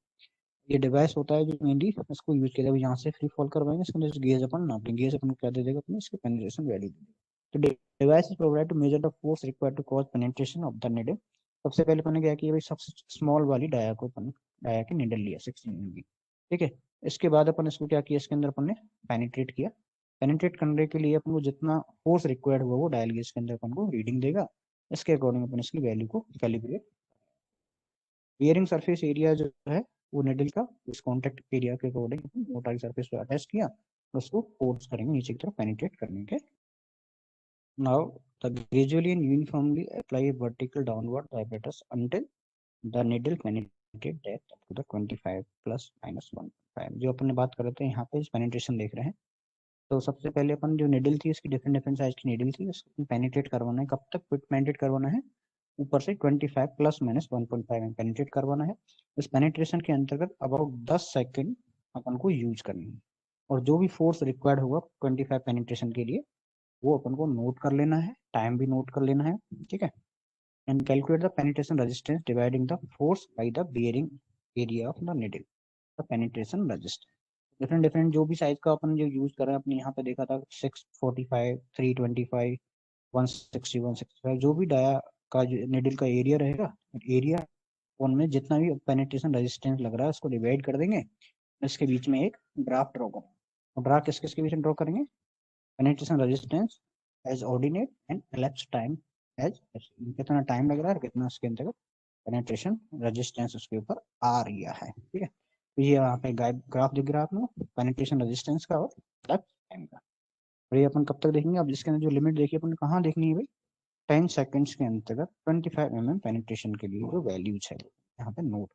ये डिवाइस होता है जो मेनली इसको यूज किया जाए, यहाँ से फ्री फॉल करवाएंगे, इसके अंदर गेज अपन नापेंगे, गेज अपन को क्या दे देगा अपने इसके पेनिट्रेशन वैल्यू दे देगा। तो device is provide to measure the force required to cause penetration of the needle. सबसे पहले अपन ने क्या किया भाई, सबसे स्मॉल वाली डाया को अपन डाया की निडल लिया 16 mm की, ठीक है। इसके बाद अपन इसको क्या किया, इसके अंदर अपन ने पेनिट्रेट किया। पेनिट्रेट करने के लिए अपन को जितना फोर्स रिक्वायर्ड हुआ वो डायल गेज के अंदर अपन को रीडिंग देगा, इसके अकॉर्डिंग अपन इसकी वैल्यू को कैलिब्रेट। बियरिंग सरफेस एरिया जो है वो निडल का इस कॉन्टेक्ट एरिया के अकॉर्डिंग मोटाई सरफेस पे अटैच किया, उसको फोर्स करेंगे नीचे की तरफ पेनिट्रेट करने के। Now the gradually and uniformly apply vertical downward diameters until the needle penetrate depth up to the 25 plus minus 1.5, जो अपन ने बात कर रहे थे यहाँ पे इस पेनिट्रेशन देख रहे हैं। तो सबसे पहले अपन जो निडल थी इसकी डिफरेंट डिफरेंट साइज की निडल थी, उसको पेनिट्रेट करवाना है, कब तक पेनिट्रेट करवाना है, ऊपर से 25 प्लस माइनस 1.5 में पेनिट्रेट करवाना है। इस पेनिट्रेशन के अंतर्गत अबाउट 10 सेकंड अपन को यूज करनी है, और जो भी फोर्स रिक्वायर्ड होगा 25 पेनिट्रेशन के लिए वो अपन को नोट कर लेना है, टाइम भी नोट कर लेना है, ठीक है। And calculate the penetration resistance dividing the force by the bearing area of the needle, the penetration resistance. Different different जो भी साइज का अपन जो यूज कर रहे हैं, अपने यहाँ पे देखा था 645, 325, 160, 165, जो भी डाया का निडल का एरिया रहेगा, एरिया उनमें जितना भी पेनिट्रेशन रेजिस्टेंस लग रहा है उसको डिवाइड कर देंगे, इसके बीच में एक ग्राफ ड्रॉ करेंगे। और ग्राफ किस किसके बीच में ड्रॉ करेंगे, penetration resistance as ordinate and elapsed time as, कितना टाइम लग रहा है और कितना उसके अंतर्गत पेनिट्रेशन रेजिस्टेंस उसके ऊपर आ रहा है, ठीक है। तो ये यहाँ पे ग्राफ दिख रहा है आपको पेनिट्रेशन रेजिस्टेंस का और टाइम का। और ये अपन कब तक देखेंगे, अब जिसके अंदर जो लिमिट देखी अपन कहाँ देखनी है भाई, 10 सेकंड्स के अंतर्गत 25 mm पेनिट्रेशन के लिए जो वैल्यूज है यहाँ पे नोट।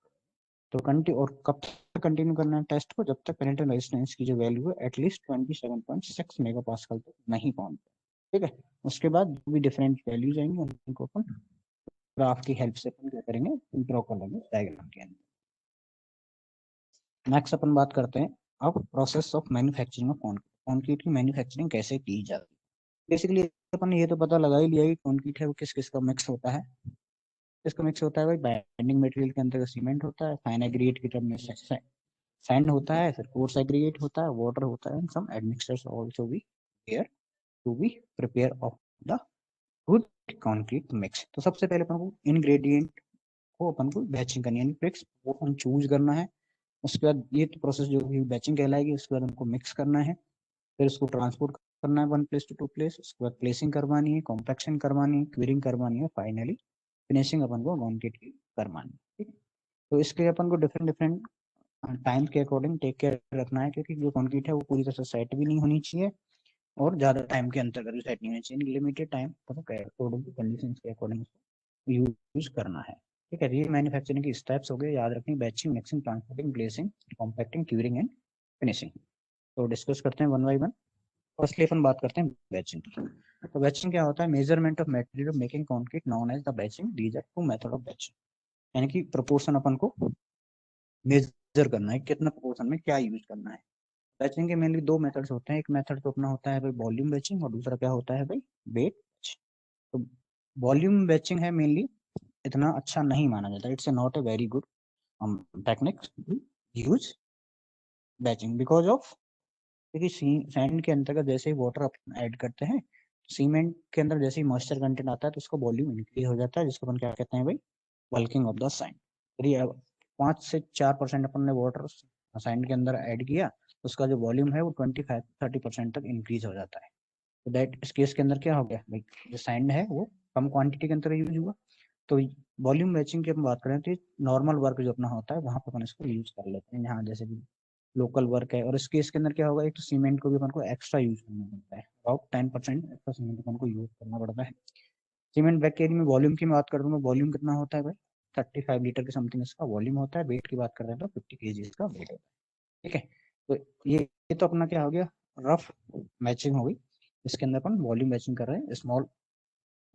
तो कंटिन्यू, और कब तक कंटिन्यू करना है टेस्ट को, जब तक पेनिट्रेशन रेजिस्टेंस की जो वैल्यू है एटलीस्ट 27.6 मेगापास्कल तक नहीं पहुंचती, ठीक है। उसके बाद जो भी डिफरेंट वैल्यूज आएंगे उनको अपन ग्राफ की हेल्प से अपन क्या करेंगे, ड्रॉ कर लेंगे डायग्राम के अंदर। नेक्स्ट अपन बात करते हैं अब process of manufacturing of concrete की मैन्युफैक्चरिंग कैसे की जाती है। बेसिकली अपन ने ये तो पता लगा ही लिया कि कॉन्क्रीट है वो किस किस का मिक्स होता है। इसका मिक्स होता है भाई, बाइंडिंग मटेरियल के अंदर सीमेंट होता है, फाइन एग्रीगेट की टर्म में सैंड होता है, फिर कोर्स एग्रीगेट होता है, वाटर होता है, and some admixtures also be there to be prepare of the good concrete mix. तो सबसे पहले अपन को इंग्रेडिएंट को अपन को बैचिंग करनी है, यानी ब्रिक्स वो हम चूज करना है। उसके बाद ये तो प्रोसेस जो भी बैचिंग कहलाएगी, उसके बाद उनको मिक्स करना है, फिर उसको ट्रांसपोर्ट करना है one place to to place, उसके बाद प्लेसिंग करवानी है, कॉम्पैक्शन करवानी है, क्यूरिंग करवानी है, फाइनली फिनिशिंग अपन को कॉन्क्रीट की करवानी है, ठीक है। तो इसके लिए अपन को डिफरेंट डिफरेंट टाइम के अकॉर्डिंग टेक केयर रखना है, क्योंकि जो कॉन्क्रीट है वो पूरी तरह से सेट भी नहीं होनी चाहिए और ज्यादा टाइम के अंतर्गत भी सेट नहीं होनी चाहिए, limited time according to condition के अकॉर्डिंग यूज करना है, ठीक है। ये मैन्युफैक्चरिंग की स्टेप्स हो गए, याद रखनी, batching, mixing, transporting, placing, compacting, curing and finishing. तो डिस्कस करते हैं वन बाई वन। फर्स्टली अपन बात करते हैं बैचिंग की। तो बैचिंग क्या होता है, measurement of material making concrete known as the batching, these are two method of batching, यानी कि प्रोपोर्शन अपन को मेजर करना है, कितना प्रोपोर्शन में क्या यूज करना है। बैचिंग के मेनली दो मेथड्स होते हैं, एक मेथड तो अपना होता है भाई वॉल्यूम बैचिंग, और दूसरा क्या होता है भाई वेट। तो वॉल्यूम बैचिंग है मेनली इतना अच्छा नहीं माना जाता, it's not a very good technique use batching because of, क्योंकि सैंड के अंतर्गत जैसे ही वाटर ऐड करते हैं, सीमेंट के अंदर जैसे ही मॉइस्चर कंटेंट आता है तो उसका वॉल्यूम इंक्रीज हो जाता है, जिसको अपन क्या कहते हैं भाई बल्किंग ऑफ द सैंड। यदि 5 से 4% अपन ने वाटर सैंड के अंदर ऐड किया तो उसका जो वॉल्यूम है वो 25-30% तक इंक्रीज हो जाता है। तो दैट इस केस के अंदर क्या हो गया भाई, जो सैंड है वो कम क्वांटिटी के अंदर यूज हुआ। तो वॉल्यूम मैचिंग की हम बात करें तो नॉर्मल वर्क जो अपना होता है वहां पर अपन इसको यूज कर लेते हैं, यहाँ जैसे कि लोकल वर्क है। और इस केस के अंदर क्या होगा, एक तो सीमेंट को भी अपन को एक्स्ट्रा यूज करना पड़ता है, अबाउट 10% एक्स्ट्रा सीमेंट अपन को यूज करना पड़ता है। सीमेंट बैग के एरिया में वॉल्यूम की मैं बात कर दूंगा, वॉल्यूम कितना होता है भाई 35 लीटर के समथिंग इसका वॉल्यूम होता है। वेट की बात कर रहे हैं तो 50 kg इसका वेट होता है, ठीक है। तो ये तो अपना क्या हो गया, रफ मैचिंग हो गई। इसके अंदर अपन वॉल्यूम मैचिंग कर रहे हैं स्मॉल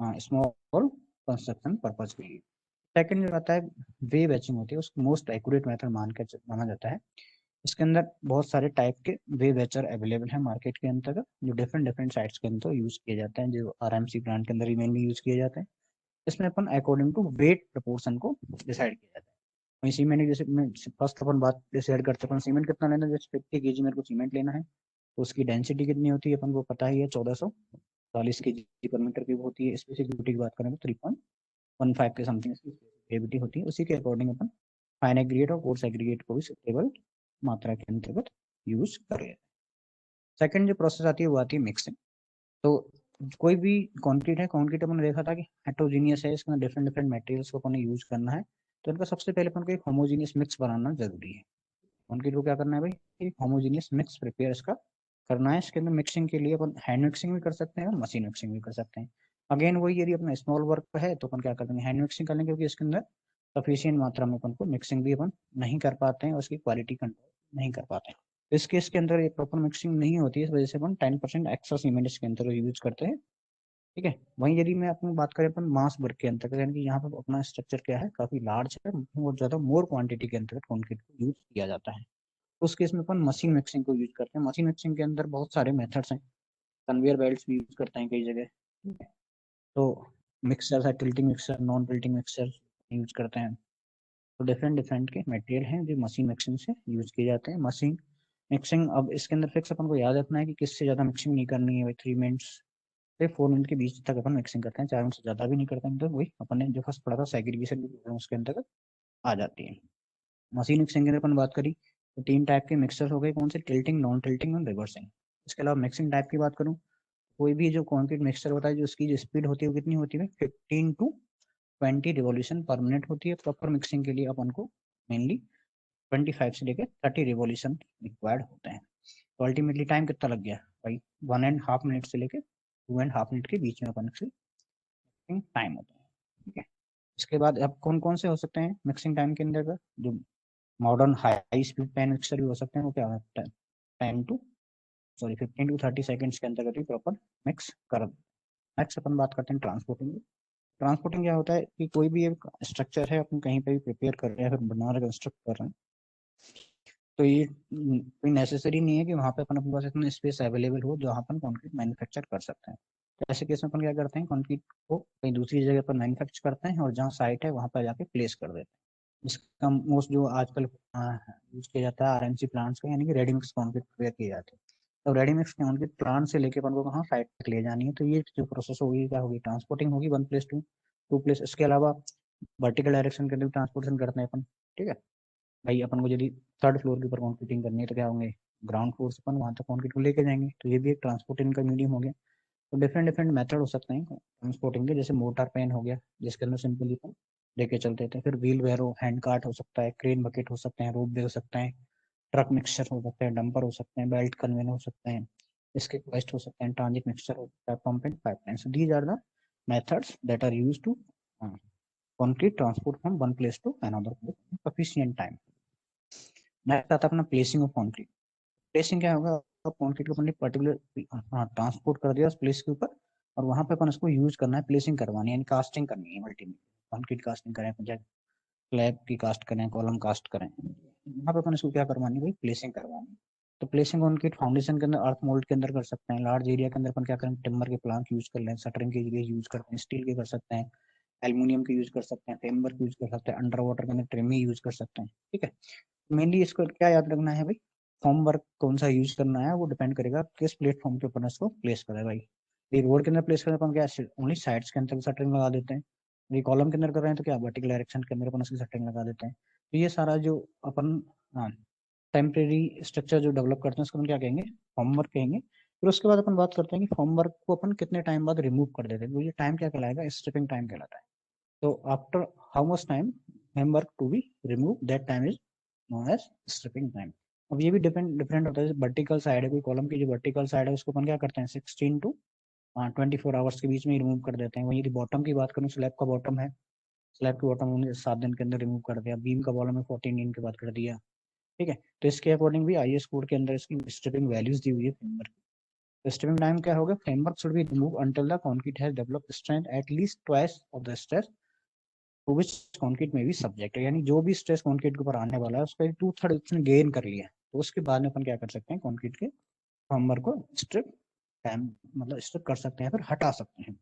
स्मॉल कंस्ट्रक्शन पर्पज के लिए। सेकंड जो आता है वेव एचिंग होती है, उसको मोस्ट एक्यूरेट मेथड माना जाता है। इसके अंदर बहुत सारे टाइप के वेव एचर अवेलेबल है मार्केट के अंतर्गत, जो डिफरेंट डिफरेंट साइट्स के अंदर यूज किए जाते हैं, जो आरएमसी ब्रांड के अंदर ही मेनली यूज किए जाते हैं। इसमें अपन अकॉर्डिंग टू वेट प्रपोर्शन को डिसाइड किया जाता है। वहीं सीमेंट जैसे फर्स्ट अपन बात डिसाइड करते हैं अपन सीमेंट कितना लेना है, जैसे 50 kg मेरे को सीमेंट लेना है, तो उसकी डेंसिटी कितनी होती है अपन को पता ही है, 1440 kg/m³ की होती है। स्पेसिफिसिटी की बात करें तो 3.15 के समथिंग इसकी ग्रेविटी होती है। उसी के अकॉर्डिंग अपन फाइन एग्रीगेट और कोर्स एग्रीगेट को भी सुटेबल मात्रा के अंतर्गत यूज करें। सेकंड जो प्रोसेस आती है वो आती है मिक्सिंग। तो कोई भी कंक्रीट है, कंक्रीट अपन ने देखा था कि हेट्रोजीनियस है, इसके अंदर डिफरेंट डिफरेंट मटेरियल्स को अपन यूज करना है, तो इनका सबसे पहले अपन को एक होमोजीनियस मिक्स बनाना जरूरी है। कंक्रीट को क्या करना है भाई, एक होमोजीनियस मिक्स प्रिपेयर इसका करना है। इसके अंदर मिक्सिंग के लिए अपन हैंड मिक्सिंग भी कर सकते हैं और मशीन मिक्सिंग भी कर सकते हैं। अगेन वही, यदि अपना स्मॉल वर्क है तो अपन क्या करते हैं, हैंड मिक्सिंग कर लेंगे, क्योंकि इसके अंदर सफिशियंट मात्रा में अपन को मिक्सिंग भी अपन नहीं कर पाते हैं और उसकी क्वालिटी कंट्रोल नहीं कर पाते हैं। तो इस केस के अंदर ये प्रॉपर मिक्सिंग नहीं होती है, इस वजह से अपन 10% एक्स्ट्रा सीमेंट इसके अंदर यूज करते हैं। ठीक है, वहीं यदि मैं अपनी बात करें अपन मास वर्क के अंतर्गत, यानी कि यहाँ पर अपना स्ट्रक्चर क्या है, काफी लार्ज है, बहुत ज्यादा मोर क्वांटिटी के अंतर्गत कंक्रीट को यूज किया जाता है। तो उस केस में अपन मशीन मिक्सिंग को यूज करते हैं। मशीन मिक्सिंग के अंदर बहुत सारे मेथड्स हैं, कन्वेयर बेल्ट्स भी यूज करते हैं कई जगह। ठीक है, तो मिक्सर है, tilting mixer, non tilting mixer use करते हैं। तो डिफरेंट डिफरेंट के मटेरियल हैं जो मशीन मिक्सिंग से यूज किए जाते हैं। मशीन मिक्सिंग, अब इसके अंदर फिक्स अपन को याद रखना है कि किससे ज्यादा मिक्सिंग नहीं करनी है भाई, 3 मिनट्स से 4 मिनट के बीच तक अपन मिक्सिंग करते हैं, 4 मिनट से ज्यादा भी नहीं करते हैं। तो वही अपन ने जो फर्स्ट पढ़ा था सेग्रीगेशन की प्रॉब्लम उसके अंतर्गत आ जाती है। मशीन मिक्सिंग की अपन बात करी तो 3 टाइप के मिक्सर हो गए, कौन से, टिल्टिंग, नॉन टिल्टिंग और रिवर्सिंग। इसके अलावा मिक्सिंग टाइप की बात करूँ, कोई भी जो कॉन्क्रीट मिक्सर होता है, जो उसकी जो स्पीड होती है वो कितनी होती है, 15 to 20 रिवॉल्यूशन पर मिनट होती है। प्रॉपर मिक्सिंग के लिए अपन को मेनली 25 से लेकर 30 रिवॉल्यूशन रिक्वायर्ड होते हैं। तो अल्टीमेटली टाइम कितना लग गया भाई, 1.5 मिनट से लेकर 2.5 मिनट के बीच में अपन मिक्सिंग टाइम होता है। ठीक है, इसके बाद अब कौन कौन से हो सकते हैं मिक्सिंग टाइम के अंदर का, जो modern high speed pan mixer भी हो सकते हैं, वो क्या होता है, 15 to 30 सेकंड्स के अंतर्गत ही प्रॉपर मिक्स कर। नेक्स्ट अपन बात करते हैं ट्रांसपोर्टिंग। ट्रांसपोर्टिंग क्या होता है कि कोई भी एक स्ट्रक्चर है, अपन कहीं पे भी प्रिपेयर कर रहे हैं, फिर बना रहे, कंस्ट्रक्ट कर रहे हैं, तो ये कोई नेसेसरी नहीं है कि वहाँ पे अपन अपने पास इतना स्पेस अवेलेबल हो जहाँ अपन कंक्रीट मैन्युफैक्चर कर सकते हैं। तो ऐसे केस में अपन क्या करते हैं, कंक्रीट को कहीं दूसरी जगह पर मैन्युफैक्चर करते हैं और जहाँ साइट है वहाँ पर जाके प्लेस कर देते हैं। इसका मोस्ट जो आजकल यूज किया जाता है आरएमसी प्लांट्स का, यानी कि रेडी मिक्स कंक्रीट प्रिपेयर किए जाते हैं। तो रेडी मिक्स कंक्रीट प्लांट से लेके अपन को कहाँ साइट तक ले जानी है, तो ये जो प्रोसेस होगी क्या होगी, ट्रांसपोर्टिंग होगी, 1 प्लेस टू 2 प्लेस। इसके अलावा वर्टिकल डायरेक्शन के अंदर ट्रांसपोर्टेशन करते हैं अपन। ठीक है भाई, अपन को यदि थर्ड फ्लोर के ऊपर कंक्रीटिंग करनी है तो क्या होंगे, ग्राउंड फ्लोर से अपन वहां तक कंक्रीट को लेके जाएंगे, तो ये भी एक ट्रांसपोर्टिंग का मीडियम हो गया। तो डिफरेंट डिफरेंट मेथड हो सकते हैं ट्रांसपोर्टिंग के, जैसे मोटार पेन हो गया जिसके अंदर सिंपली अपन लेके चलते थे, फिर व्हील वेरो, हैंड कार्ट हो सकता है, क्रेन बकेट हो सकते हैं, रोप वे हो सकते हैं, ट्रक मिक्सचर हो सकते हैं, डंपर हो सकते हैं, बेल्ट कन्वेयर हो सकते हैं, इसके वेस्ट हो सकते हैं, ट्रांजिट मिक्सचर हो सकता है, pump and pipeline. So these are the methods that are used to concrete transport from one place to another place in sufficient time. Next आता है अपना प्लेसिंग ऑफ कंक्रीट। प्लेसिंग क्या होगा, आप कंक्रीट को अपने पर्टिकुलर ट्रांसपोर्ट कर दिया उस प्लेस के ऊपर, और वहां पे अपन उसको यूज करना है, प्लेसिंग करवानी है, यानी कास्टिंग करनी है। अल्टीमेटली कंक्रीट कास्टिंग करें, चाहे स्लैब की कास्ट करें, कॉलम कास्ट करें, वहां पे अपन इसको क्या करवानी है भाई, प्लेसिंग करवानी है। तो प्लेसिंग कंक्रीट फाउंडेशन के अंदर, अर्थ मोल्ड के अंदर कर सकते हैं। लार्ज एरिया के अंदर अपन क्या करें, टिम्बर के प्लांक यूज कर लें, शटरिंग के लिए यूज करते हैं, स्टील के कर सकते हैं, एल्यूमिनियम के यूज कर सकते हैं, टेम्बर के यूज कर सकते हैं, अंडर वाटर के अंदर ट्रिमी यूज कर सकते हैं। ठीक है, मेनली इसको क्या याद रखना है भाई, फॉर्म वर्क कौन सा यूज करना है वो डिपेंड करेगा किस प्लेटफॉर्म के ऊपर इसको प्लेस करें भाई। ये रोड के अंदर प्लेस करें अपन क्या ओनली साइड्स के अंदर शटरिंग लगा देते हैं, ये कॉलम के अंदर कर रहे हैं तो क्या वर्टिकल डायरेक्शन के अंदर अपन उसकी शटरिंग लगा देते हैं। तो ये सारा जो अपन टेम्परेरी स्ट्रक्चर जो डेवलप करते हैं उसको अपन क्या कहेंगे, फॉर्म वर्क कहेंगे। फिर उसके बाद अपन बात करते हैं कि फॉर्म वर्क को अपन कितने टाइम बाद रिमूव कर देते हैं, तो ये टाइम क्या कहलाएगा, स्ट्रिपिंग टाइम कहलाता है। तो after how much time formwork to be remove, that time is known as stripping time. अब ये भी डिपेंड डिफरेंट होता है, जैसे वर्टिकल साइड है, कोई कॉलम की जो वर्टिकल साइड है उसको अपन क्या करते हैं 16 to 24 आवर्स के बीच में ही रिमूव कर देते हैं। वहीं यदि बॉटम की बात करूँ, स्लैब का बॉटम है, स्लैब की बॉटम उन्होंने 7 दिन के अंदर रिमूव कर दिया, बीम का बॉलम है 14 दिन के बाद कर दिया। ठीक है, तो इसके अकॉर्डिंग भी आईएस कोड के अंदर इसकी स्ट्रिपिंग वैल्यूज दी हुई है फ्रेमवर्क की। स्ट्रिपिंग टाइम क्या होगा, framework should be remove until the concrete has developed strength at least twice of the stress to which concrete में भी सब्जेक्ट है, यानी जो भी स्ट्रेस कॉन्क्रीट के ऊपर आने वाला है उसका 2/3 उसने गेन कर लिया, तो उसके बाद में अपन क्या कर सकते हैं, कॉन्क्रीट के फॉर्मर को स्ट्रिप टाइम मतलब स्ट्रिप कर सकते हैं, फिर हटा सकते हैं।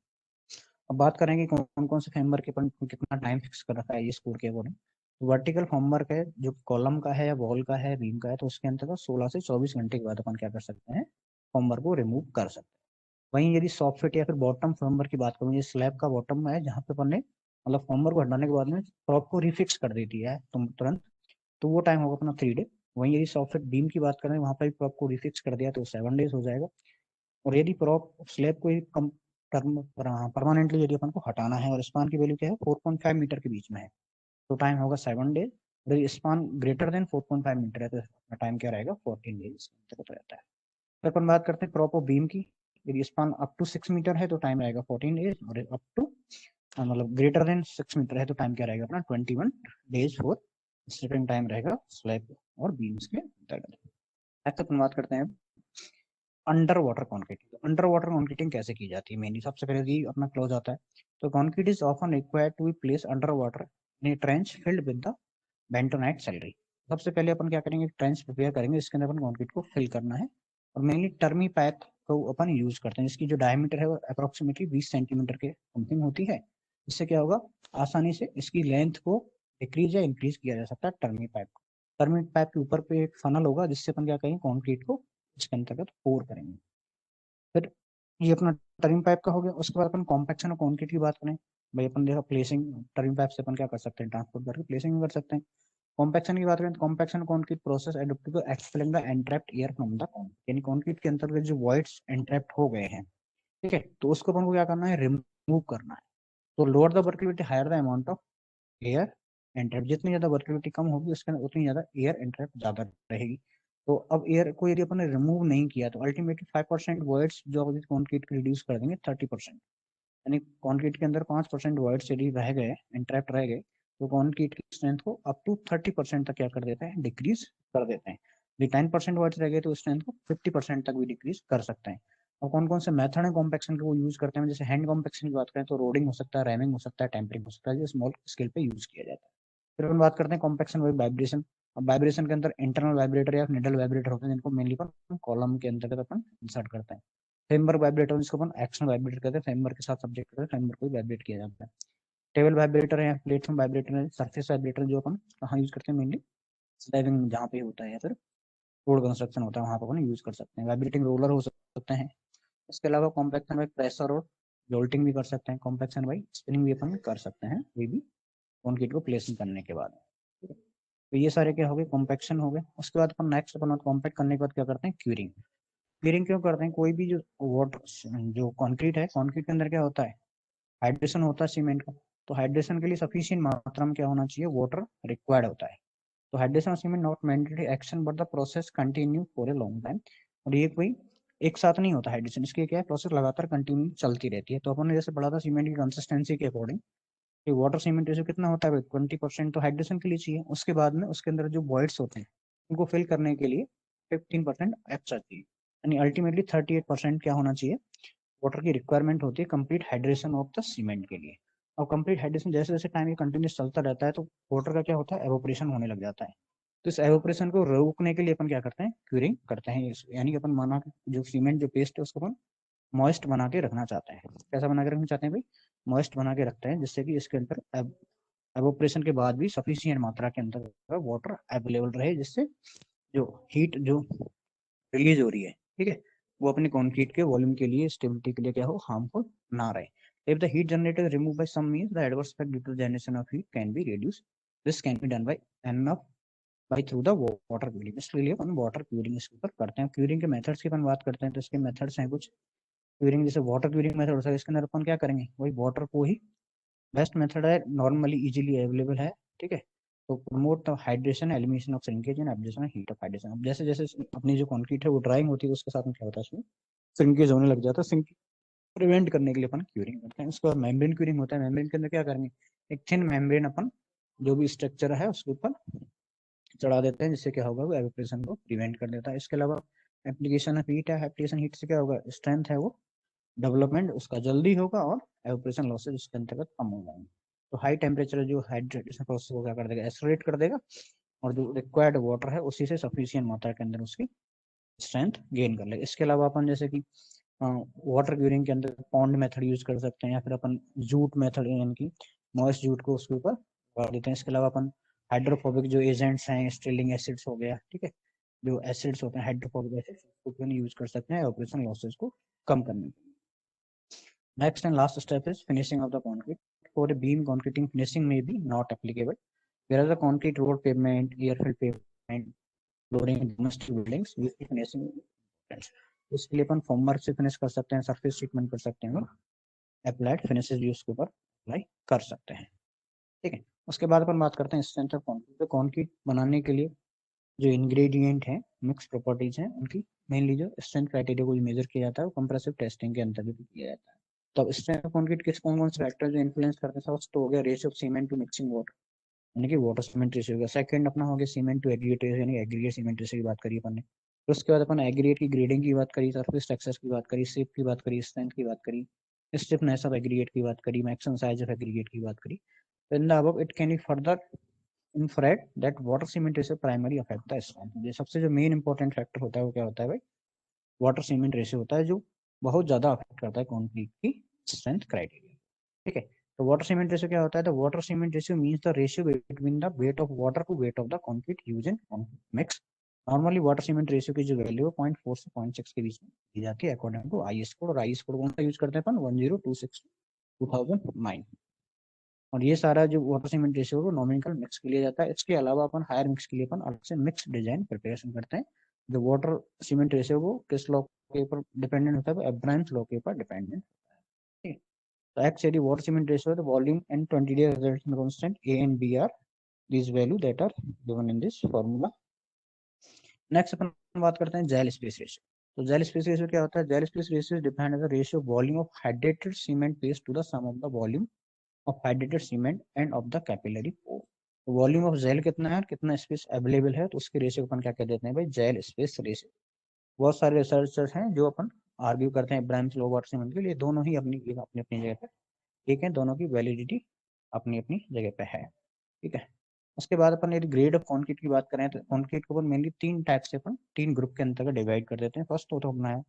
अब बात करेंगे कौन कौन से फॉर्मर के अपन कितना टाइम फिक्स कर रखा है इस कोड के अकॉर्डिंग। वर्टिकल फॉर्मर का जो कॉलम का है या वॉल का है बीम का है, तो उसके अंतर्गत 16 से 24 घंटे के बाद अपन क्या कर सकते हैं, फॉर्मर को रिमूव कर सकते हैं। वहीं यदि सॉफ्ट फिट या फिर बॉटम फॉर्मर की बात करूँ, ये स्लैब का बॉटम है जहाँ पे अपन ने मतलब फॉर्मर को हटाने के बाद में प्रॉप को रिफिक्स कर देती है तुम तुरंत, तो वो टाइम होगा अपना 3 डे। वहीं यदि सॉफ्ट फिट बीम की बात करें, वहाँ पर भी प्रॉप को रिफिक्स कर दिया तो 7 डेज हो जाएगा। और यदि प्रॉप स्लैब को कम टर्म परमानेंटली यदि अपन को हटाना है और स्पान की वैल्यू क्या है 4.5 मीटर के बीच में है, तो टाइम होगा 7 डेज। और यदि स्पान ग्रेटर देन 4.5 मीटर है तो टाइम क्या रहेगा 14 डेज तक रहता है। फिर अपन बात करते हैं प्रॉप ऑफ बीम की। यदि स्पान अप टू 6 मीटर है तो टाइम रहेगा 14 डेज, और अप टू मतलब ग्रेटर देन 6 मीटर है तो टाइम क्या रहेगा अपना 21 डेज फॉर स्ट्रिपिंग टाइम रहेगा स्लैब और बीम्स के अंतर्गत। ऐसे अपन बात करते हैं under water concreting. Under water concreting कैसे की जाती है, मेनली सबसे पहले ये अपना क्लोज आता है। तो concrete is often required to be place under water in a trench filled with the bentonite slurry. सबसे पहले अपन क्या करेंगे, ट्रेंच प्रिपेयर करेंगे, इसके अंदर अपन कॉन्क्रीट को फिल करना है। और मेनली टर्मी पाइप को अपन यूज करते हैं, जिसकी जो डायमीटर है वो अप्रोक्सीमेटली 20 सेंटीमीटर के समथिंग होती है। इससे क्या होगा, आसानी से इसकी लेंथ को डिक्रीज या इंक्रीज किया जा सकता है टर्मी पाइप को। टर्मी पाइप के ऊपर पे एक फनल होगा जिससे अपन क्या करेंगे, कॉन्क्रीट को इसके अंतर्गत पोर करेंगे। फिर ये अपना टर्निंग पाइप का हो गया। उसके बाद अपन कॉम्पैक्शन और कॉन्क्रीट की बात करें, भाई अपन देखा प्लेसिंग टर्निंग पाइप से अपन क्या कर सकते हैं, ट्रांसपोर्ट करके प्लेसिंग कर सकते हैं। कॉम्पैक्शन की बात करें तो compaction concrete process adopted to expelling the entrapped air from the concrete, यानी कॉन्क्रीट के अंतर्गत जो वॉइड्स एनट्रैप्ड हो गए हैं, ठीक है, तो उसको अपन को क्या करना है, रिमूव करना है। तो lower the workability higher the amount of air entrap, जितनी ज्यादा वर्टिलिटी कम होगी उसके अंदर उतनी ज्यादा एयर एंट्रैप ज्यादा रहेगी। तो अब एयर को यदि अपन ने रिमूव नहीं किया तो अल्टीमेटली 5% वर्ड्स जो अभी कॉन्क्रीट के रिड्यूस कर देंगे 30%, यानी कॉन्क्रीट के अंदर 5% वर्ड्स यदि रह गए एंट्रैप रह गए, तो कॉन्क्रीट की स्ट्रेंथ को अप टू 30% तक क्या कर देते हैं, डिक्रीज कर देते हैं। यदि 10% वर्ड्स रह गए तो स्ट्रेंथ को 50% तक भी डिक्रीज कर सकते हैं। और कौन कौन से मेथड है कॉम्पैक्शन के वो यूज करते हैं, जैसे हैंड कॉम्पैक्शन की बात करें तो रोडिंग हो सकता है, रैमिंग हो सकता है, टेम्परिंग हो सकता है, जो स्मॉल स्केल पे यूज किया जाता है। फिर अपन बात करते हैं कॉम्पैक्शन बाय वाइब्रेशन। अब वाइब्रेशन के अंदर इंटरनल वाइब्रेटर या निडल वाइब्रेटर होते हैं, जिनको मेनली अपन कॉलम के अंतर्गत अपन इंसर्ट करते हैं। फेमर वाइब्रेटर जिसको अपन एक्शन वाइब्रेटर कहते हैं, फेमर के साथ सब्जेक्ट करते हैं, फेमर को वाइब्रेट किया जाता है। टेबल वाइब्रेटर है, प्लेटफॉर्म वाइब्रेटर है, सरफेस वाइब्रेटर जो अपन कहाँ यूज करते हैं, मेनली स्लैबिंग जहाँ पे होता है या फिर रोड कंस्ट्रक्शन होता है वहाँ पर अपन यूज कर सकते हैं। वाइब्रेटिंग रोलर हो सकते हैं। इसके अलावा कॉम्पैक्शन बाई प्रेशर और जोल्टिंग भी कर सकते हैं, कॉम्पैक्शन बाई स्पिनिंग भी अपन कर सकते हैं, वे भी कॉन्क्रीट को प्लेसिंग करने के बाद। तो ये सारे क्या हो गए, कॉम्पैक्शन हो गए। उसके बाद अपन नेक्स्ट अपन कॉम्पैक्ट करने के बाद क्या करते हैं, क्यूरिंग। क्यूरिंग क्यों करते हैं, कोई भी जो वाटर जो कॉन्क्रीट है, कॉन्क्रीट के अंदर क्या होता है, हाइड्रेशन होता है सीमेंट का। तो हाइड्रेशन के लिए सफिशिएंट मात्रा में क्या होना चाहिए, वाटर रिक्वायर्ड होता है। तो hydration of cement not mandatory action but the process continue for a long time. और ये कोई एक साथ नहीं होता हाइड्रेशन, इसके क्या है, प्रोसेस लगातार कंटिन्यू चलती रहती है। तो अपन ने जैसे पढ़ा था सीमेंट की कंसिस्टेंसी के अकॉर्डिंग कि वाटर सीमेंट रेशियो कितना होता है, 20% तो हाइड्रेशन के लिए चाहिए। उसके बाद में उसके अंदर जो वॉइड्स होते हैं उनको फिल करने के लिए 15% एक्स्ट्रा चाहिए, यानी अल्टीमेटली 38% क्या होना चाहिए, वाटर की रिक्वायरमेंट होती है complete hydration of the cement के लिए। और कंप्लीट हाइड्रेशन जैसे जैसे टाइम कंटिन्यूस चलता रहता है तो वाटर का क्या होता है, एवोपरेशन होने लग जाता है। तो इस एवोपरेशन को रोकने के लिए अपन क्या करते हैं, क्यूरिंग करते हैं। यानी कि अपन माना जो सीमेंट जो पेस्ट है उसको अपन मॉइस्ट बना के रखना चाहते हैं। कैसा बना के रखना चाहते हैं भाई, मॉइस्ट बना के रखते हैं, जिससे कि इसके अंदर एवोपरेशन के बाद भी सफिशियंट मात्रा के अंदर वाटर अवेलेबल रहे, जिससे जो हीट जो रिलीज हो रही है, ठीक है, वो अपने कॉन्क्रीट के वॉल्यूम के लिए स्टेबिलिटी के लिए क्या हो, हार्मफुल ना रहे। If the heat generated remove by some means the adverse effect due to generation of heat can be reduce. This can be done by enough by through the water curing. इसके लिए अपन water curing इसके ऊपर करते हैं। Curing के methods की अपन बात करते हैं तो इसके मेथड्स हैं कुछ। क्यूरिंग जैसे वाटर क्यूरिंग मेथड होता है, इसके अंदर अपन क्या करेंगे, वही वाटर को ही बेस्ट मेथड है, नॉर्मली इजीली अवेलेबल है, ठीक है। तो promote the hydration elimination of shrinkage and absorption heat of hydration. अब जैसे जैसे अपनी जो कंक्रीट है वो ड्राइंग होती है उसके साथ में क्या होता है, उसमें श्रिंकेज होने लग जाता है। श्रिंकेज प्रिवेंट करने के लिए अपन क्यूरिंग करते हैं। उसके बाद मेम्ब्रेन क्यूरिंग होता है। मेम्ब्रेन के अंदर क्या करेंगे, एक थिन मेम्ब्रेन अपन जो भी स्ट्रक्चर है उसके ऊपर चढ़ा देते हैं, जिससे क्या होगा, वो एवोपरेशन को प्रिवेंट कर देता है। इसके अलावा एप्लीकेशन ऑफ हीट है, एप्लीकेशन हीट से क्या होगा, स्ट्रेंथ है वो डेवलपमेंट उसका जल्दी होगा और एवोपरेशन लॉसेज उसके अंतर्गत कम हो जाएंगे। तो हाई टेम्परेचर जो हाइड्रेशन प्रोसेस को क्या कर देगा, एक्सेलरेट कर देगा, और जो रिक्वायर्ड वाटर है उसी से सफिशियंट मात्रा के अंदर उसकी स्ट्रेंथ गेन कर लेगा। इसके अलावा अपन जैसे कि वाटर क्यूरिंग के अंदर पॉन्ड मेथड यूज कर सकते हैं, या फिर अपन जूट मेथड यानी कि मॉइस्ट जूट को उसके ऊपर लगा देते हैं। इसके अलावा अपन हाइड्रोफोबिक जो एजेंट्स हैं, स्टिलिंग एसिड्स हो गया, ठीक है, जो एसिड्स होते हैं हाइड्रोफोबिक एसिड्स, उसको यूज कर सकते हैं ऑपरेशन लॉसेस को कम करने के लिए। Next and last step is finishing of the concrete. For a beam, concreting finishing may be not applicable. Whereas the concrete road pavement, airfield pavement, flooring in domestic buildings, usually finishing उसके लिए अपन farmer से finish कर सकते हैं, surface treatment कर सकते हैं, applied finishes भी उसके ऊपर अप्लाई कर सकते हैं। ठीक है, उसके बाद अपन बात करते हैं स्ट्रेंथ ऑफ कॉन्क्रीट। तो कॉन्क्रीट बनाने के लिए जो इंग्रेडिएंट है, मिक्स प्रॉपर्टीज हैं, उनकी मेनली जो स्ट्रेंथ क्राइटेरिया को मेजर किया जाता है वो कंप्रेसिव टेस्टिंग के अंतर्गत किया जाता है। तो स्ट्रेंथ ऑफ कॉन्क्रीट किस कौन कौन से फैक्टर जो इन्फ्लुएंस करते हैं, फर्स्ट तो हो गया ratio of cement to mixing water, यानी कि वाटर सीमेंट रेशियो का। सेकंड अपना हो गया सीमेंट टू एग्रीगेट रेशियो, यानी एग्रीगेट सीमेंट रेशियो की बात करी अपन ने। फिर उसके बाद अपन एग्रीगेट की ग्रेडिंग की बात करी, सरफेस टेक्सचर की बात करी, शेप की बात करी, स्ट्रेंथ की बात करी, स्टिफनेस ऑफ एग्रीगेट की बात करी, मैक्सिमम साइज ऑफ एग्रीगेट की बात करी। तो in the above it can be further inferred that water cement ratio primary affect the strength. ये सबसे जो मेन इंपॉर्टेंट फैक्टर होता है वो क्या होता है भाई, वाटर सीमेंट रेशियो होता है, जो बहुत ज्यादा अफेक्ट करता है कॉन्क्रीट की स्ट्रेंथ क्राइटेरिया। ठीक है, तो वाटर सीमेंट रेशियो क्या होता है, तो water cement ratio means the ratio between the weight of water to weight of the concrete used in concrete mix. Normally water cement ratio की जो वैल्यू है 0.4 से 0.6 के बीच में दी जाती है अकॉर्डिंग टू आईएस कोड। और आईएस कोड कौन सा यूज करते हैं अपन, 1026 2009। और ये सारा जो वाटर सीमेंट रेशियो को नॉमिनल मिक्स के लिए जाता है। इसके अलावा अपन हायर मिक्स के लिए अपन अलग से मिक्स डिजाइन प्रिपरेशन करते हैं। जो वाटर सीमेंट रेशियो को किस लॉ के ऊपर डिपेंडेंट होता है, एब्राइम्स लॉ के ऊपर डिपेंडेंट होता है। ठीक है, तो actually water cement ratio the volume and 20 day resultant constant A and B are these value that are given in this formula. Next अपन बात करते हैं जेल स्पेस रेशियो। तो जेल स्पेस रेशियो क्या होता है, gel space ratio is defined as the ratio volume of hydrated cement paste to the sum of the volume of hydrated cement and of the capillary pore. Volume of jail कितना है, कितना space available है, तो उसके ratio अपन क्या कह देते हैं भाई, जेल स्पेस रेशियो। बहुत सारे रिसर्चर्स हैं जो अपन आर्ग्यू करते हैं इब्राहिम स्लो वाटर सीमेंट के लिए, दोनों ही अपनी अपनी अपनी जगह पे ठीक है, दोनों की वैलिडिटी अपनी अपनी जगह पे है। ठीक है, उसके बाद अपन यदि ग्रेड ऑफ कॉन्क्रीट की बात करें तो कॉन्क्रीट को अपन मेनली तीन टाइप से अपन तीन ग्रुप के अंतर्गत डिवाइड कर देते हैं। फर्स्ट तो अपना है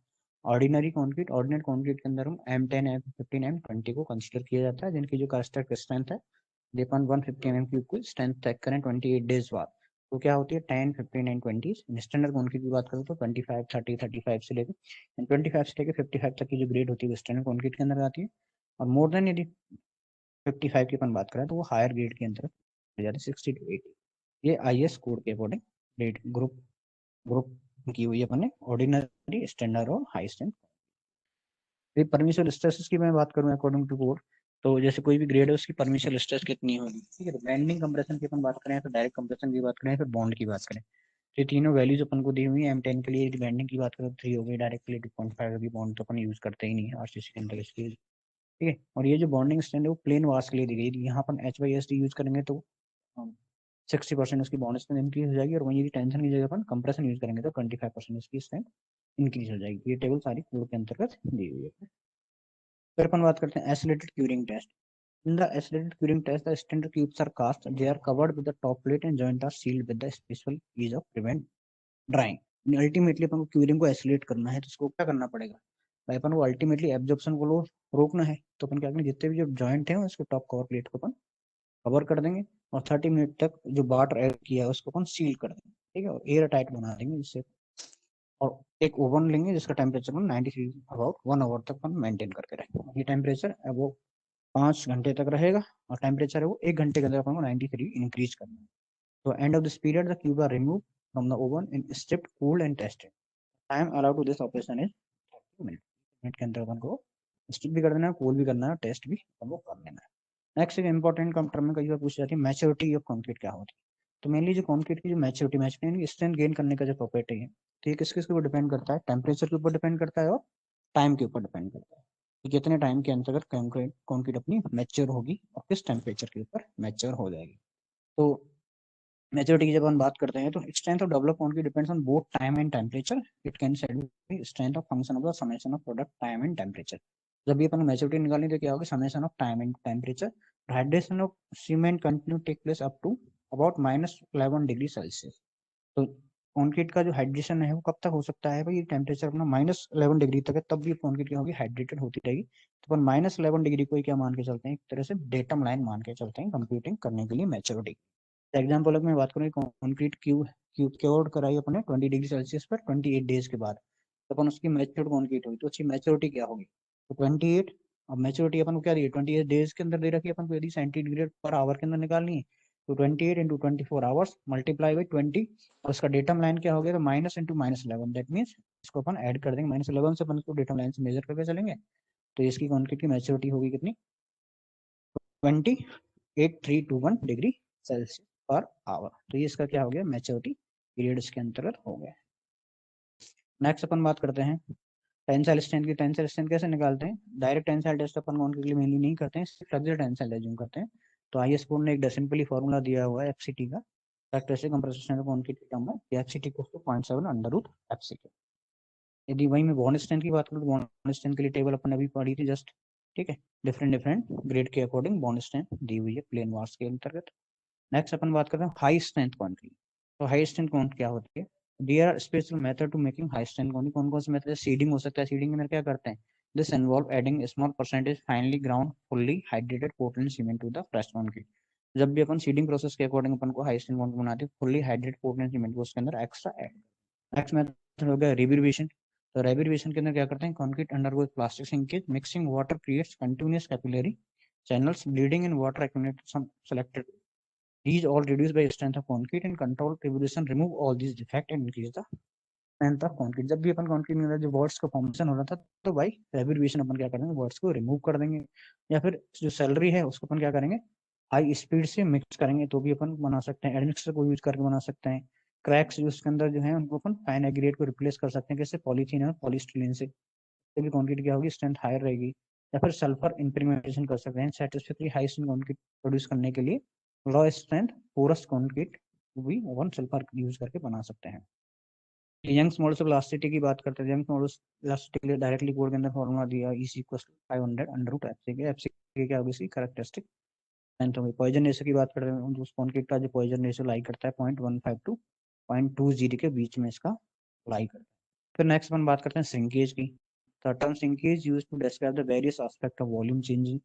ऑर्डिनरी कॉन्क्रीट। ऑर्डिनरी कॉन्क्रीट के अंदर हम M10 M15 M20 को कंसिडर किया जाता है, जिनकी जो कास्टर स्ट्रेंथ है अपन 150 mm क्यूब की स्ट्रेंथ चेक करें 28 डेज बाद, तो क्या होती है 10 15 एंड 20। स्टैंडर्ड कॉन्क्रीट की बात करें तो 25 30 35 से लेकर 25 से लेकर 55 तक की जो ग्रेड होती है वो स्टैंडर्ड कॉन्क्रीट के अंदर आती है। और मोर देन यदि 55 की अपन बात करें तो वो हायर ग्रेड के अंदर जाती है 60 to 80। ये आईएस कोड के अकॉर्डिंग ग्रेड ग्रुप ग्रुप की हुई है अपन ने, ऑर्डिनरी स्टैंडर्ड और हाई स्ट्रेंथ। परमिशन स्ट्रेस की मैं बात करूं अकॉर्डिंग टू कोड, तो जैसे कोई भी ग्रेड है उसकी परमिशन स्ट्रेस कितनी होगी। ठीक है, तो बेंडिंग कंप्रेशन की अपन बात करें, तो डायरेक्ट कंप्रेशन की बात करें, फिर बॉन्ड की बात करें, तो ये तीनों वैल्यूज अपन को दी हुई है। M10 के लिए बेंडिंग की बात करें तो 3 हो गई, डायरेक्ट के लिए 2.5 होगी, बॉन्ड तो अपन यूज करते ही नहीं है आरसीसी के अंदर इसके लिए। ठीक है, और ये जो बॉन्डिंग स्ट्रेंथ है वो प्लेन वाश के लिए दी गई, यहाँ अपन HYSD यूज करेंगे तो 60% उसकी बॉन्ड स्ट्रेंथ इंक्रीज हो जाएगी, और वहीं यदि टेंशन की जगह अपन कंप्रेशन यूज करेंगे तो 25% उसकी स्ट्रेंथ इंक्रीज हो जाएगी। ये टेबल सारी कोड के अंतर्गत दी हुई है। फिर अपन बात करते हैं accelerated curing test. In the accelerated curing test, the standard cubes are cast. They are covered with the top plate and joint are sealed with the special ease of prevent drying. Ultimately अपन को curing को oscillate करना है तो उसको क्या करना पड़ेगा भाई, अपन को अल्टीमेटली एब्जॉर्प्शन को रोकना है, तो अपन क्या करेंगे, जितने भी जो जॉइंट है उसको टॉप कवर प्लेट को अपन कवर कर देंगे, और 30 मिनट तक जो बाटर ऐड किया है उसको अपन सील कर देंगे। ठीक है, और एयर टाइट बना देंगे जिससे, और एक ओवन लेंगे जिसका टेम्परेचर 93 अबाउट 1 आवर तक अपन मेंटेन करके रहेंगे। ये टेम्परेचर वो 5 घंटे तक रहेगा, और टेम्परेचर है वो 1 घंटे के अंदर अपन को 93 इंक्रीज करना है। तो end of this period the cube are remove from the oven in stripped cooled and tested. Time allowed to this operation is 30 minute के अंदर अपन को स्टिप भी कर देना है, कूल भी करना है, टेस्ट भी अपन को कर लेना है। नेक्स्ट एक इंपॉर्टेंट टर्म में कई बार पूछी जाती है मैच्योरिटी ऑफ कंक्रीट क्या होती है। तो मेनली जो कंक्रीट की जो मैच्योरिटी स्ट्रेंथ गेन करने का जो प्रॉपर्टी है, तो ये किस किस के ऊपर डिपेंड करता है, टेम्परेचर के ऊपर डिपेंड करता है और टाइम के ऊपर डिपेंड करता है कि कितने टाइम के अंतर्गत कंक्रीट अपनी मैच्योर होगी और किस टेम्परेचर के ऊपर मैच्योर हो जाएगी। तो मैच्योरिटी की जब हम बात करते हैं तो strength of develop concrete depends on both time and temperature. It can said strength of function of the summation of product time and temperature. जब भी अपन मैच्योरिटी निकालेंगे तो क्या होगा, summation of time and temperature. Hydration of cement continue take place up to about -11 degree Celsius. तो concrete का जो हाइड्रेशन है वो कब तक हो सकता है भाई, टेम्परेचर अपना -11 डिग्री तक है, तब भी कॉन्क्रीट क्या होगी, हाइड्रेटेड होती रहेगी। तो अपन -11 डिग्री को ही क्या मान के चलते हैं, एक तरह से डेटम लाइन मान के चलते हैं कंप्यूटिंग करने के लिए मैच्योरिटी। एग्जाम्पल मैं बात करूँ, कॉन्क्रीट क्यूब क्यूब क्योर्ड कराई अपने 20 डिग्री सेल्सियस पर 28 डेज के बाद, तो अपन उसकी मैच्योर्ड कॉन्क्रीट हुई, तो उसकी मैच्योरिटी क्या होगी, तो 28। अब मैच्योरिटी अपन को क्या दी है, 28 डेज के अंदर दे रखी है अपन को, यदि सेंटीग्रेड पर आवर के अंदर निकालनी है, तो 28 इंटू 24 आवर्स मल्टीप्लाई बाई 20, और उसका डेटम लाइन क्या हो गया, तो माइनस इंटू -11, दैट मीन्स इसको अपन ऐड कर देंगे, -11 से अपन को डेटम लाइन से मेजर करके चलेंगे, तो इसकी कॉन्क्रीट की मैच्योरिटी होगी कितनी, 28,321 डिग्री सेल्सियस पर आवर। तो ये इसका क्या हो गया, मैच्योरिटी पीरियड इसके अंतर्गत हो गया। नेक्स्ट अपन बात करते हैं टेंसाइल स्ट्रेंथ की। टेंसाइल स्ट्रेंथ कैसे निकालते हैं, डायरेक्ट टेंसाइल टेस्ट अपन कौन के लिए मेनली नहीं करते हैं, सिर्फ फ्लेक्सर टेंसाइल एज्यूम करते हैं। तो आईएस कोड ने एक सिंपली फॉर्मूला दिया हुआ है एफसीटी का, फैक्टरिस्टिक कंप्रेसिव स्ट्रेंथ ऑफ कॉन्क्रीट के टर्म में, एफसीटी को 0.7 अंडर रूट एफसीटी। यदि वही मैं बॉन्ड स्ट्रेंथ की बात करूँ, तो बॉन्ड स्ट्रेंथ के लिए टेबल अपन अभी पढ़ी थी जस्ट, ठीक है, डिफरेंट डिफरेंट ग्रेड के अकॉर्डिंग बॉन्ड स्ट्रेंथ दी हुई है प्लेन वार्स के अंतर्गत। नेक्स्ट अपन बात करते हैं हाई स्ट्रेंथ कॉन्क्रीट। तो हाई स्ट्रेंथ कॉन्क्रीट क्या होती है, there are special method to making high strength concrete. कौन कौन से मेथड है, सीडिंग हो सकता है, सीडिंग के अंदर क्या करते हैं, this involve adding small percentage finally ground fully hydrated Portland cement to the fresh concrete. जब भी अपन सीडिंग प्रोसेस के अकॉर्डिंग अपन को हाई स्ट्रेंथ कॉन्क्रीट बनाते हैं, फुल्ली हाइड्रेटेड पोर्टलैंड सीमेंट को उसके अंदर एक्स्ट्रा ऐड। नेक्स्ट मेथड हो गया रिवर्बेशन। तो रिवर्बेशन के अंदर क्या करते हैं, concrete undergoes plastic sinkage, mixing water creates continuous capillary channels, bleeding in water accumulated some selected. These all reduced by strength of concrete and control revolution remove all these defect and increase the strength of concrete। जब भी अपन concrete में जो words का formation हो रहा था, तो भाई रेवोल्यूशन अपन क्या करेंगे, वर्ड्स को रिमूव कर देंगे, या फिर जो सैलरी है उसको अपन क्या करेंगे, हाई स्पीड से मिक्स करेंगे, तो भी अपन बना सकते हैं, एडमिक्सर को यूज करके बना सकते हैं। क्रैक्स जो उसके अंदर जो है उनको अपन फाइन एग्रीगेट को रिप्लेस कर सकते हैं, जैसे पॉलीथीन है पॉलीस्टिलीन से, भी कंक्रीट क्या होगी, स्ट्रेंथ हायर रहेगी। या फिर सल्फर इंप्लीमेंटेशन कर सकते हैं satisfactory high strength concrete produce करने के लिए, लो स्ट्रेंथ पोरस कंक्रीट भी वन सल्फर यूज करके बना सकते हैं। यंग्स मॉडल्स ऑफ इलास्टिसिटी की बात करते हैं, यंग्स मॉडल्स इलास्टिसिटी के लिए डायरेक्टली कोड के अंदर फॉर्मूला दिया, is equal to 500 under root FC के। एफसी के क्या होगी, इसकी कैरेक्टरिस्टिक स्ट्रेंथ होगी। पॉइजन रेशियो की बात करते हैं, उस कंक्रीट का जो पॉइजन रेशियो लाई करता है 0.15 टू 0.20 के बीच में इसका लाई करता है। फिर नेक्स्ट अपन बात करते हैं श्रिंकेज की। The term shrinkage used to describe the various aspect of volume changing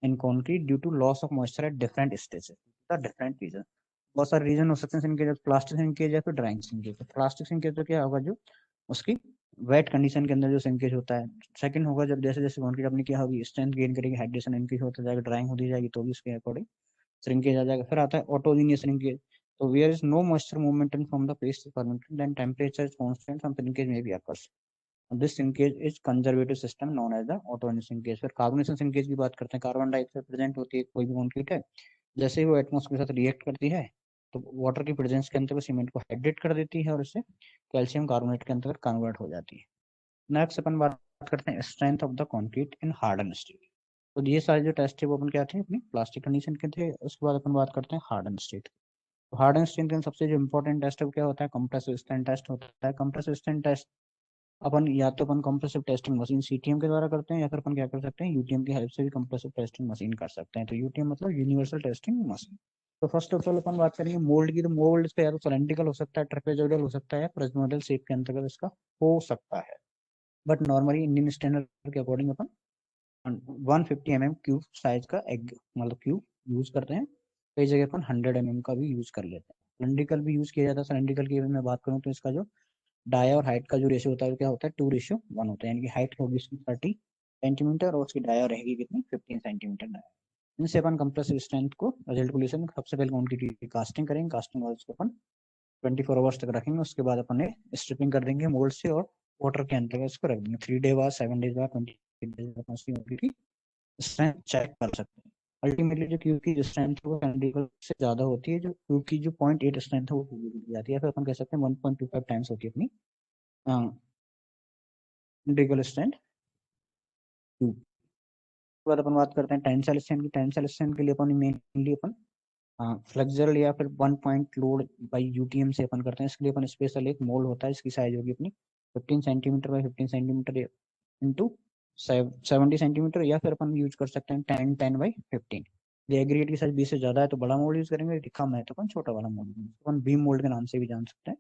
in concrete due to loss of moisture at different stages. The different reason, बहुत सारे रीजन हो सकते हैं श्रिंकेज, प्लास्टिक श्रिंकेज या फिर ड्राइंग श्रिंकेज। प्लास्टिक श्रिंकेज तो क्या होगा, जो उसकी वेट कंडीशन के अंदर जो श्रिंकेज होता है। सेकंड होगा जब जैसे जैसे कंक्रीट अपनी क्या होगी, स्ट्रेंथ गेन करेगी, हाइड्रेशन इंक्रीज होता जाएगा, ड्राइंग होती जाएगी, तो भी उसके अकॉर्डिंग श्रिंकेज आ जाएगा। फिर आता है ऑटोजीनियस श्रिंकेज। तो where is no moisture movement from the paste fermented then temperature is constant, some shrinkage में भी occurs. This shrinkage is conservative system known as the autogenic shrinkage. फिर कार्बोनेशन सिंकेज की बात करते हैं, कार्बन डाइऑक्साइड प्रेजेंट होती है कोई भी कंक्रीट है, जैसे ही वो एटमॉस्फेयर के साथ रिएक्ट करती है, तो वाटर की प्रेजेंस के अंतर्गत सीमेंट को हाइड्रेट कर देती है और इससे कैल्शियम कार्बोनेट के अंतर्गत कन्वर्ट हो जाती है। नेक्स्ट अपन बात करते हैं strength of the concrete in harden state. तो ये सारे जो टेस्ट है वो अपन क्या थे, अपनी प्लास्टिक कंडीशन के थे। उसके बाद अपन बात करते हैं हार्डन स्टेट। तो हार्डन स्टेट के सबसे जो इंपॉर्टेंट टेस्ट है वो क्या होता है, कंप्रेसिव स्ट्रेंथ टेस्ट होता है। कंप्रेसिव स्ट्रेंथ टेस्ट अपन या तो अपन कंप्रेसिव टेस्टिंग मशीन सीटीएम के द्वारा करते हैं, या फिर अपन क्या कर सकते हैं, यूटीएम की हेल्प से भी कंप्रेसिव टेस्टिंग मशीन कर सकते हैं। तो यूटीएम मतलब यूनिवर्सल टेस्टिंग मशीन। तो फर्स्ट ऑफ ऑल अपन बात करेंगे मोल्ड की। तो मोल्ड इसका या तो सिलेंड्रिकल हो सकता है, ट्रेपेजोइडल हो सकता है, या प्रिज्मोइडल शेप के अंतर्गत इसका हो सकता है। बट नॉर्मली इंडियन स्टैंडर्ड के अकॉर्डिंग अपन 150 mm क्यूब साइज का एग मतलब क्यूब यूज करते हैं। कई जगह अपन 100 mm का भी यूज कर लेते हैं। सिलेंड्रिकल भी यूज किया जाता है। सिलेंड्रिकल की मैं बात करूँ तो इसका जो डाया और हाइट का जो रेशियो होता है क्या होता है, 2:1 होता है। यानी कि हाइट होगी इसकी 30 सेंटीमीटर और उसकी डाया रहेगी कितनी, 15 सेंटीमीटर डाया। इनसे अपन कंप्रेसिव स्ट्रेंथ को रिजल्ट को लेकर सबसे पहले उनकी कास्टिंग करेंगे। कास्टिंग और उसको अपन 24 आवर्स तक रखेंगे। उसके बाद अपन स्ट्रिपिंग कर देंगे मोल्ड से और वाटर के अंतर्गत उसको रख देंगे। 3 डे बाद, 7 डेज बाद, 20 डेज बाद स्ट्रेंथ चेक कर सकते हैं। अल्टीमेटली जो क्यू की जो स्ट्रेंथ है वो सिलेंड्रिकल से ज्यादा होती है, जो क्यू की जो 0.8 स्ट्रेंथ है वो दी जाती है, फिर अपन कह सकते हैं 1.25 टाइम्स होती है अपनी सिलेंड्रिकल स्ट्रेंथ क्यू। उसके बाद अपन बात करते हैं टेंसाइल स्ट्रेंथ की। टेंसाइल स्ट्रेंथ के लिए अपन मेनली अपन फ्लेक्सुरल या फिर 1 पॉइंट लोड बाई यूटीएम से अपन करते हैं। इसके लिए अपन स्पेशल एक मोल्ड होता है, इसकी साइज होगी अपनी 15 centimetre by 15 centimetre into 70 centimetre, या फिर अपन यूज कर सकते हैं 10 10 बाई 15। ये एग्रीगेट की साइज 20 से ज्यादा है तो बड़ा मोल्ड यूज करेंगे, कम है तो अपन छोटा वाला मोल्ड, अपन बीम मोल्ड के नाम से भी जान सकते हैं।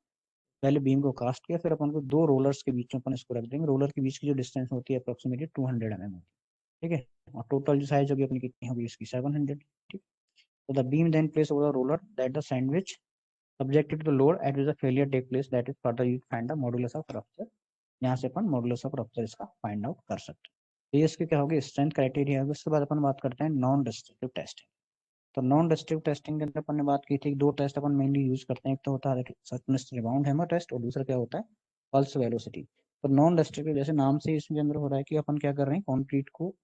पहले बीम को कास्ट किया, फिर अपन को दो रोलर्स के बीच में अपन इसको रख देंगे। रोलर के बीच की जो डिस्टेंस होती है अप्रोक्सीमेटली 200 mm होती है, ठीक है। और टोटल जो साइज होगी अपनी कितनी होगी इसकी 700, ठीक। तो the beam then place over the roller that the sandwich subjected to the load at which the failure take place, that is further you find the modulus of rupture। यहाँ से अपन मॉडुलस ऑफ रप्चर इसका find out कर सकते हैं। तो ये इसके क्या होगी, स्ट्रेंथ क्राइटेरिया होगी। उसके बाद अपन बात करते हैं नॉन डिस्ट्रक्टिव टेस्टिंग। तो नॉन डिस्ट्रक्टिव टेस्टिंग के अंदर अपन ने बात की थी, दो टेस्ट अपन मेनली यूज करते हैं, एक तो होता है सर्कमस्टेंस रिबाउंड हैमर टेस्ट और दूसरा क्या होता है पल्स वेलोसिटी। तो नॉन डिस्ट्रक्टिव जैसे नाम से इसके अंदर हो रहा है कि अपन क्या कर रहे हैं, कॉन्क्रीट को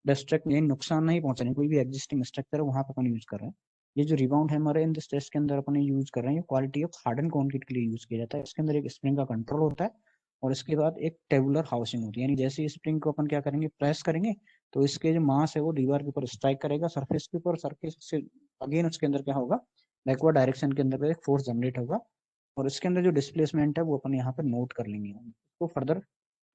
डिस्ट्रक्ट यानी नुकसान नहीं पहुंचाने, कोई भी एग्जिस्टिंग स्ट्रक्चर है वहां पर अपन यूज कर रहे हैं। ये जो रिबाउंड हैमर है इन दिस टेस्ट के अंदर अपन यूज कर रहे हैं, ये क्वालिटी ऑफ हार्डन कंक्रीट के लिए यूज किया जाता है। इसके अंदर एक स्प्रिंग का कंट्रोल होता है और इसके बाद एक टेबुलर हाउसिंग होती है, यानी जैसे इस स्प्रिंग को अपन क्या करेंगे प्रेस करेंगे तो इसके जो मास है वो दीवार के ऊपर स्ट्राइक करेगा सरफेस के ऊपर, सरफेस से अगेन उसके अंदर क्या होगा, बैकवर्ड डायरेक्शन के अंदर एक फोर्स जनरेट होगा और इसके अंदर जो डिस्प्लेसमेंट है वो अपन यहाँ पर नोट कर लेंगे, उसको फर्दर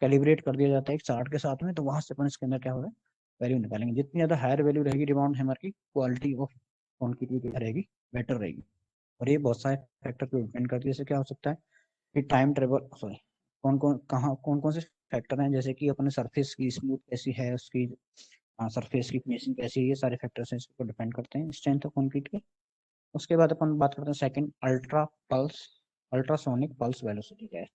कैलिब्रेट कर दिया जाता है एक चार्ट के साथ में। तो वहां से अपन इसके अंदर क्या होगा वैल्यू निकालेंगे, जितनी ज्यादा हायर वैल्यू रहेगी रिबाउंड हैमर की, क्वालिटी ऑफ कॉन्क्रीट की क्या रहेगी, बेटर रहेगी। और ये बहुत सारे फैक्टर पे डिपेंड करती है। जैसे क्या हो सकता है कि टाइम ट्रेवल, सॉरी, कौन कौन से फैक्टर हैं, जैसे कि अपने सरफेस की स्मूथ कैसी है, उसकी सरफेस की फिनिशिंग कैसी है, ये सारे फैक्टर्स हैं इसको डिपेंड करते हैं स्ट्रेंथ ऑफ कॉन्क्रीट के। उसके बाद अपन बात करते हैं सेकंड अल्ट्रासोनिक पल्स वेलोसिटी क्या है।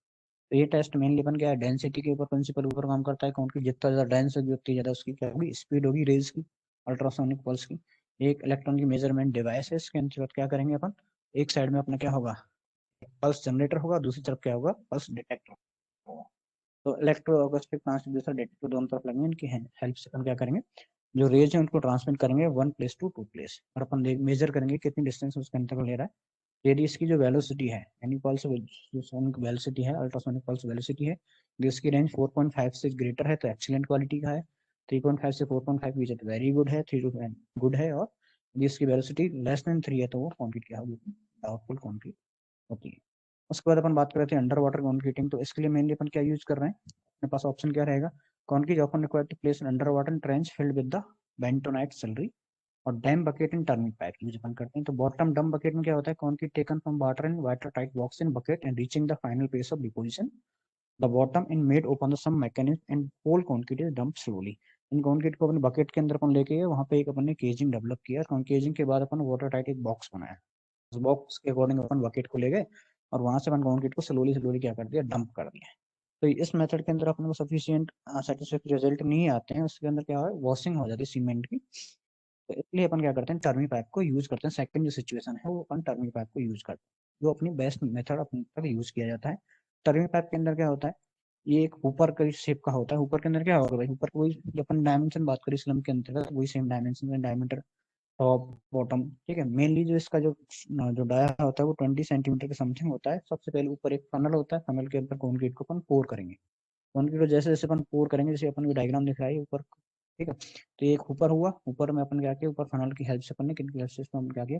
तो ये टेस्ट मेनली अपन क्या है डेंसिटी के ऊपर प्रिंसिपल ऊपर काम करता है, क्योंकि जितना ज्यादा डेंस होगी उतनी ज्यादा उसकी क्या होगी स्पीड होगी रेज की, अल्ट्रासोनिक पल्स की। एक इलेक्ट्रॉन की मेजरमेंट डिवाइस है, इसके अंतर्गत क्या करेंगे अपन, एक साइड में अपना क्या होगा पल्स जनरेटर होगा, दूसरी तरफ क्या होगा पल्स डिटेक्टर होगा। तो इलेक्ट्रोएकोस्टिक ट्रांसड्यूसर डिटेक्टर दोनों तरफ लगेंगे, इनकी हेल्प से अपन क्या करेंगे जो रेज है उनको ट्रांसमिट करेंगे one place to to place, और अपन मेजर करेंगे कितनी डिस्टेंस उसके अंतर ले रहा है। यदि इसकी जो वेलोसिटी है यानी पल्स जो सोनिक वेलोसिटी है, अल्ट्रासोनिक पल्स वेलोसिटी है, जिसकी रेंज 4.5 से ग्रेटर है तो एक्सीलेंट क्वालिटी का है, 3.5 से 4.5 बीच है तो वेरी गुड है, 3 टू गुड है, और यदि इसकी वेलोसिटी लेस देन 3 है तो वो कॉन्क्रीट क्या होगी, डाउटफुल कॉन्क्रीट होती है। उसके बाद अपन बात कर रहे थे अंडर वाटर कॉन्क्रीटिंग। तो इसके लिए मेनली अपन क्या यूज कर रहे हैं, अपने पास ऑप्शन क्या रहेगा, concrete often required to place under water trench filled with the bentonite slurry और dam bucket in turning pipe use अपन करते हैं। तो बॉटम डम बकेट में क्या होता है, concrete taken from water and water tight box in bucket and reaching the final place of deposition the bottom in made open the some mechanism and whole concrete is dump slowly. इन concrete को अपने bucket के अंदर अपन लेके गए, वहाँ पे एक अपन ने केजिंग डेवलप किया, केजिंग के बाद अपन वाटर टाइट एक बॉक्स बनाया, उस बॉक्स के अकॉर्डिंग अपन बकेट को ले गए और वहां से अपन कॉन्क्रीट को स्लोली स्लोली क्या कर दिया डंप कर दिया। तो इस मेथड के अंदर अपने को सफिशियंट सेटिस्फैक्टरी रिजल्ट नहीं आते हैं, उसके अंदर क्या है वॉशिंग हो जाती है सीमेंट की। तो इसलिए अपन क्या करते हैं टर्मी पाइप को यूज करते हैं, सेकंड जो सिचुएशन है वो अपन टर्मी पाइप को यूज करते हैं, जो अपनी बेस्ट मेथड अपन तक यूज किया जाता है। टर्मी पाइप के अंदर क्या होता है, ये एक ऊपर का शेप का होता है, ऊपर के अंदर क्या होगा भाई, ऊपर वही जो अपन डायमेंशन बात करें स्लम के अंतर्गत वही सेम डायमेंशन में डायमीटर टॉप बॉटम, ठीक है। मेनली जो इसका जो जो डाया होता है वो 20 सेंटीमीटर के समथिंग होता है। सबसे पहले ऊपर एक फनल होता है, फनल के अंदर कॉन्क्रीट को अपन पोर करेंगे, कॉन्क्रीट को जैसे जैसे अपन पोर करेंगे, जैसे अपन को डायग्राम दिख रहा है ऊपर, ठीक है। तो ये एक ऊपर हुआ, ऊपर में अपन क्या किया ऊपर फनल की हेल्प से अपन ने किनकी हेल्प से इसको हम क्या किया